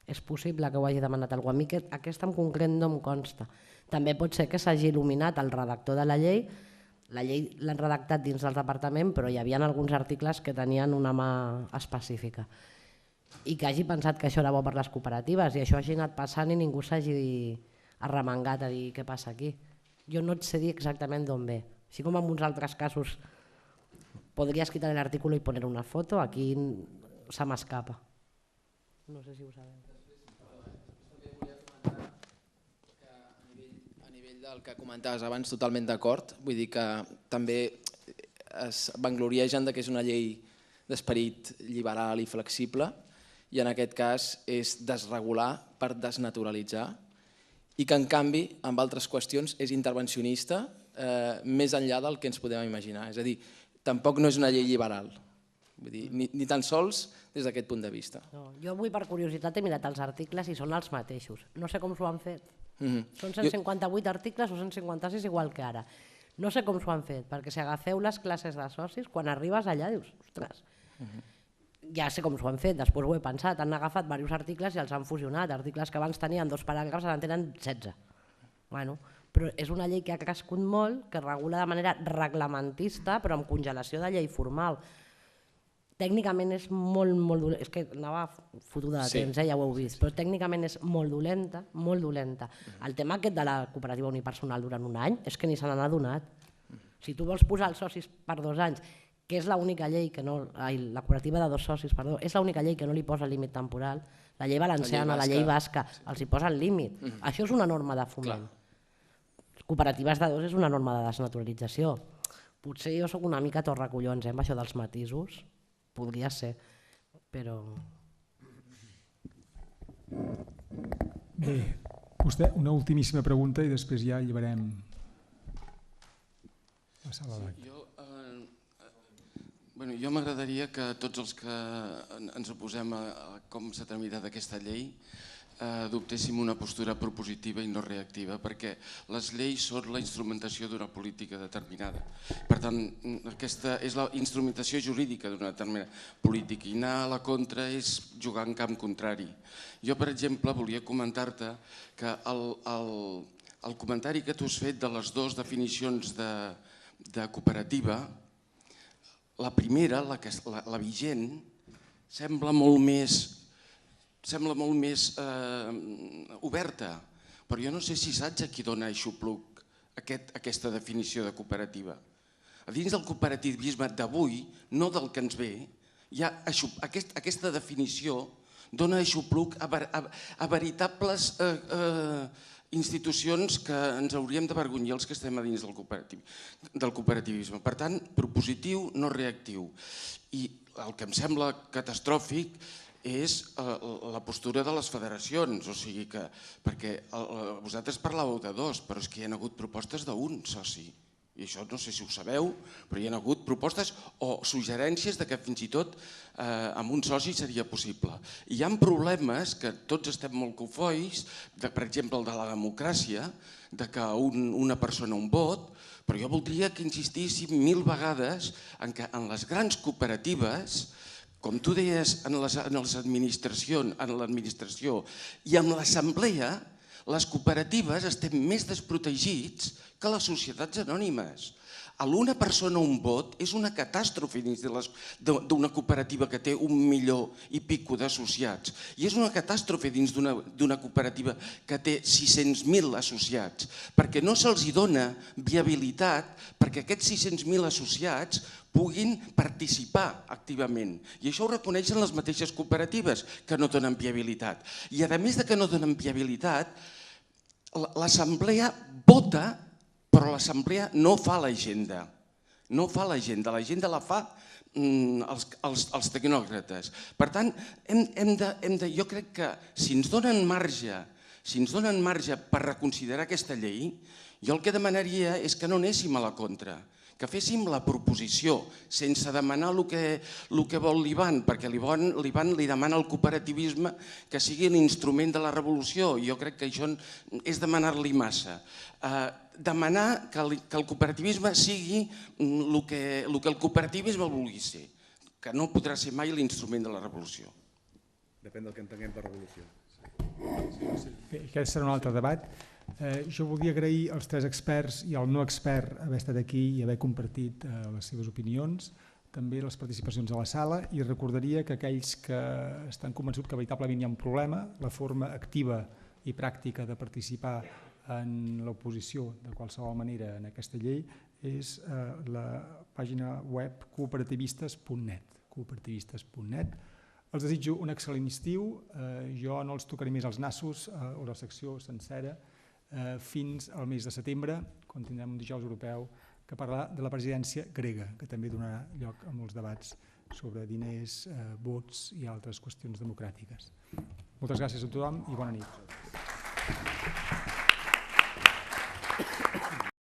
És possible que ho hagi demanat algú. A mi aquesta en concret no em consta. També pot ser que s'hagi il·luminat el redactor de la llei l'han redactat dins del departament, però hi havia alguns articles que tenien una mà específica i que hagi pensat que això era bo per les cooperatives i això hagi anat passant i ningú s'hagi arremangat a dir què passa aquí. Jo no et sé dir exactament d'on ve. Així com en uns altres casos podries quitar l'article i poner una foto, aquí se m'escapa. No sé si ho sabeu. A nivell del que comentaves abans, totalment d'acord. Vull dir que també es vangloriegen que és una llei d'esperit liberal i flexible i en aquest cas és desregular per desnaturalitzar i que en canvi amb altres qüestions és intervencionista més enllà del que ens podem imaginar. És a dir, tampoc no és una llei liberal, vull dir, ni tan sols des d'aquest punt de vista. Jo avui per curiositat he mirat els articles i són els mateixos. No sé com s'ho han fet. Són 158 articles o 156 igual que ara. No sé com s'ho han fet, perquè si agafeu les classes de socis, quan arribes allà dius, ostres, ja sé com s'ho han fet, després ho he pensat, han agafat diversos articles i els han fusionat, articles que abans tenien 2 paràgrafs, ara en tenen 16. Bueno, però és una llei que ha crescut molt, que regula de manera reglamentista, però amb congelació de llei formal. Tècnicament és molt dolenta, és que anava fotuda de temps, ja ho heu vist, però tècnicament és molt dolenta, molt dolenta. El tema aquest de la cooperativa unipersonal durant un any és que ni se n'han adonat. Si tu vols posar els socis per 2 anys, que és l'única llei que no, la cooperativa de 2 socis, perdó, és l'única llei que no li posa límit temporal. La llei valenciana, la llei basca, els hi posa el límit. Això és una norma de foment. Cooperatives de 2 és una norma de desnaturalització. Potser jo sóc una mica torracollons amb això dels matisos, podria ser, però... Bé, vostè, una ultimíssima pregunta i després ja llevarem la sala d'acte. Jo m'agradaria que tots els que ens oposem a com s'ha tramitat aquesta llei adoptéssim una postura propositiva i no reactiva, perquè les lleis són la instrumentació d'una política determinada. Per tant, aquesta és la instrumentació jurídica d'una determinada política i anar a la contra és jugar en camp contrari. Jo, per exemple, volia comentar-te que el comentari que tu has fet de les 2 definicions de cooperativa, la primera, la vigent, sembla molt més oberta, però jo no sé si saps a qui dona aixopluc aquesta definició de cooperativa. A dins del cooperativisme d'avui, no del que ens ve, aquesta definició dona aixopluc a veritables institucions que ens hauríem d'avergonyir els que estem a dins del cooperativisme. Per tant, propositiu, no reactiu. I el que em sembla catastròfic és la postura de les federacions, o sigui que, perquè vosaltres parlàveu de 2, però és que hi ha hagut propostes d'1 soci. I això no sé si ho sabeu, però hi ha hagut propostes o suggerències que fins i tot amb un soci seria possible. I hi ha problemes que tots estem molt cofois, per exemple el de la democràcia, que una persona un vot, però jo voldria que insistíssim 1000 vegades en que en les grans cooperatives, com tu deies, en l'administració i en l'assemblea, les cooperatives estem més desprotegits que les societats anònimes. L'una persona un vot és una catàstrofe dins d'una cooperativa que té 1 milió i pico d'associats. I és una catàstrofe dins d'una cooperativa que té 600.000 associats, perquè no se'ls dona viabilitat perquè aquests 600.000 associats puguin participar activament. I això ho reconeixen les mateixes cooperatives que no donen viabilitat. I a més de que no donen viabilitat, l'assemblea vota, però l'assemblea no fa l'agenda. No fa l'agenda la fa els tecnòcrates. Per tant, jo crec que si ens donen marge per reconsiderar aquesta llei, jo el que demanaria és que no anéssim a la contra, que féssim la proposició sense demanar el que vol l'Ivan, perquè l'Ivan li demana al cooperativisme que sigui l'instrument de la revolució. Jo crec que això és demanar-li massa. Demanar que el cooperativisme sigui el que el cooperativisme vulgui ser, que no podrà ser mai l'instrument de la revolució. Depèn del que entenguem per revolució. Bé, aquest serà un altre debat. Jo voldria agrair als 3 experts i al no expert haver estat aquí i haver compartit les seves opinions, també les participacions a la sala, i recordaria que aquells que estan convençuts que veritablement hi ha un problema, la forma activa i pràctica de participar en l'oposició de qualsevol manera en aquesta llei és la pàgina web cooperativistes.net. Els desitjo un excel·lent estiu. Jo no els tocaré més els nassos o la secció sencera fins al mes de setembre, quan tindrem un dijous europeu que parlarà de la presidència grega, que també donarà lloc a molts debats sobre diners, vots i altres qüestions democràtiques. Moltes gràcies a tothom i bona nit.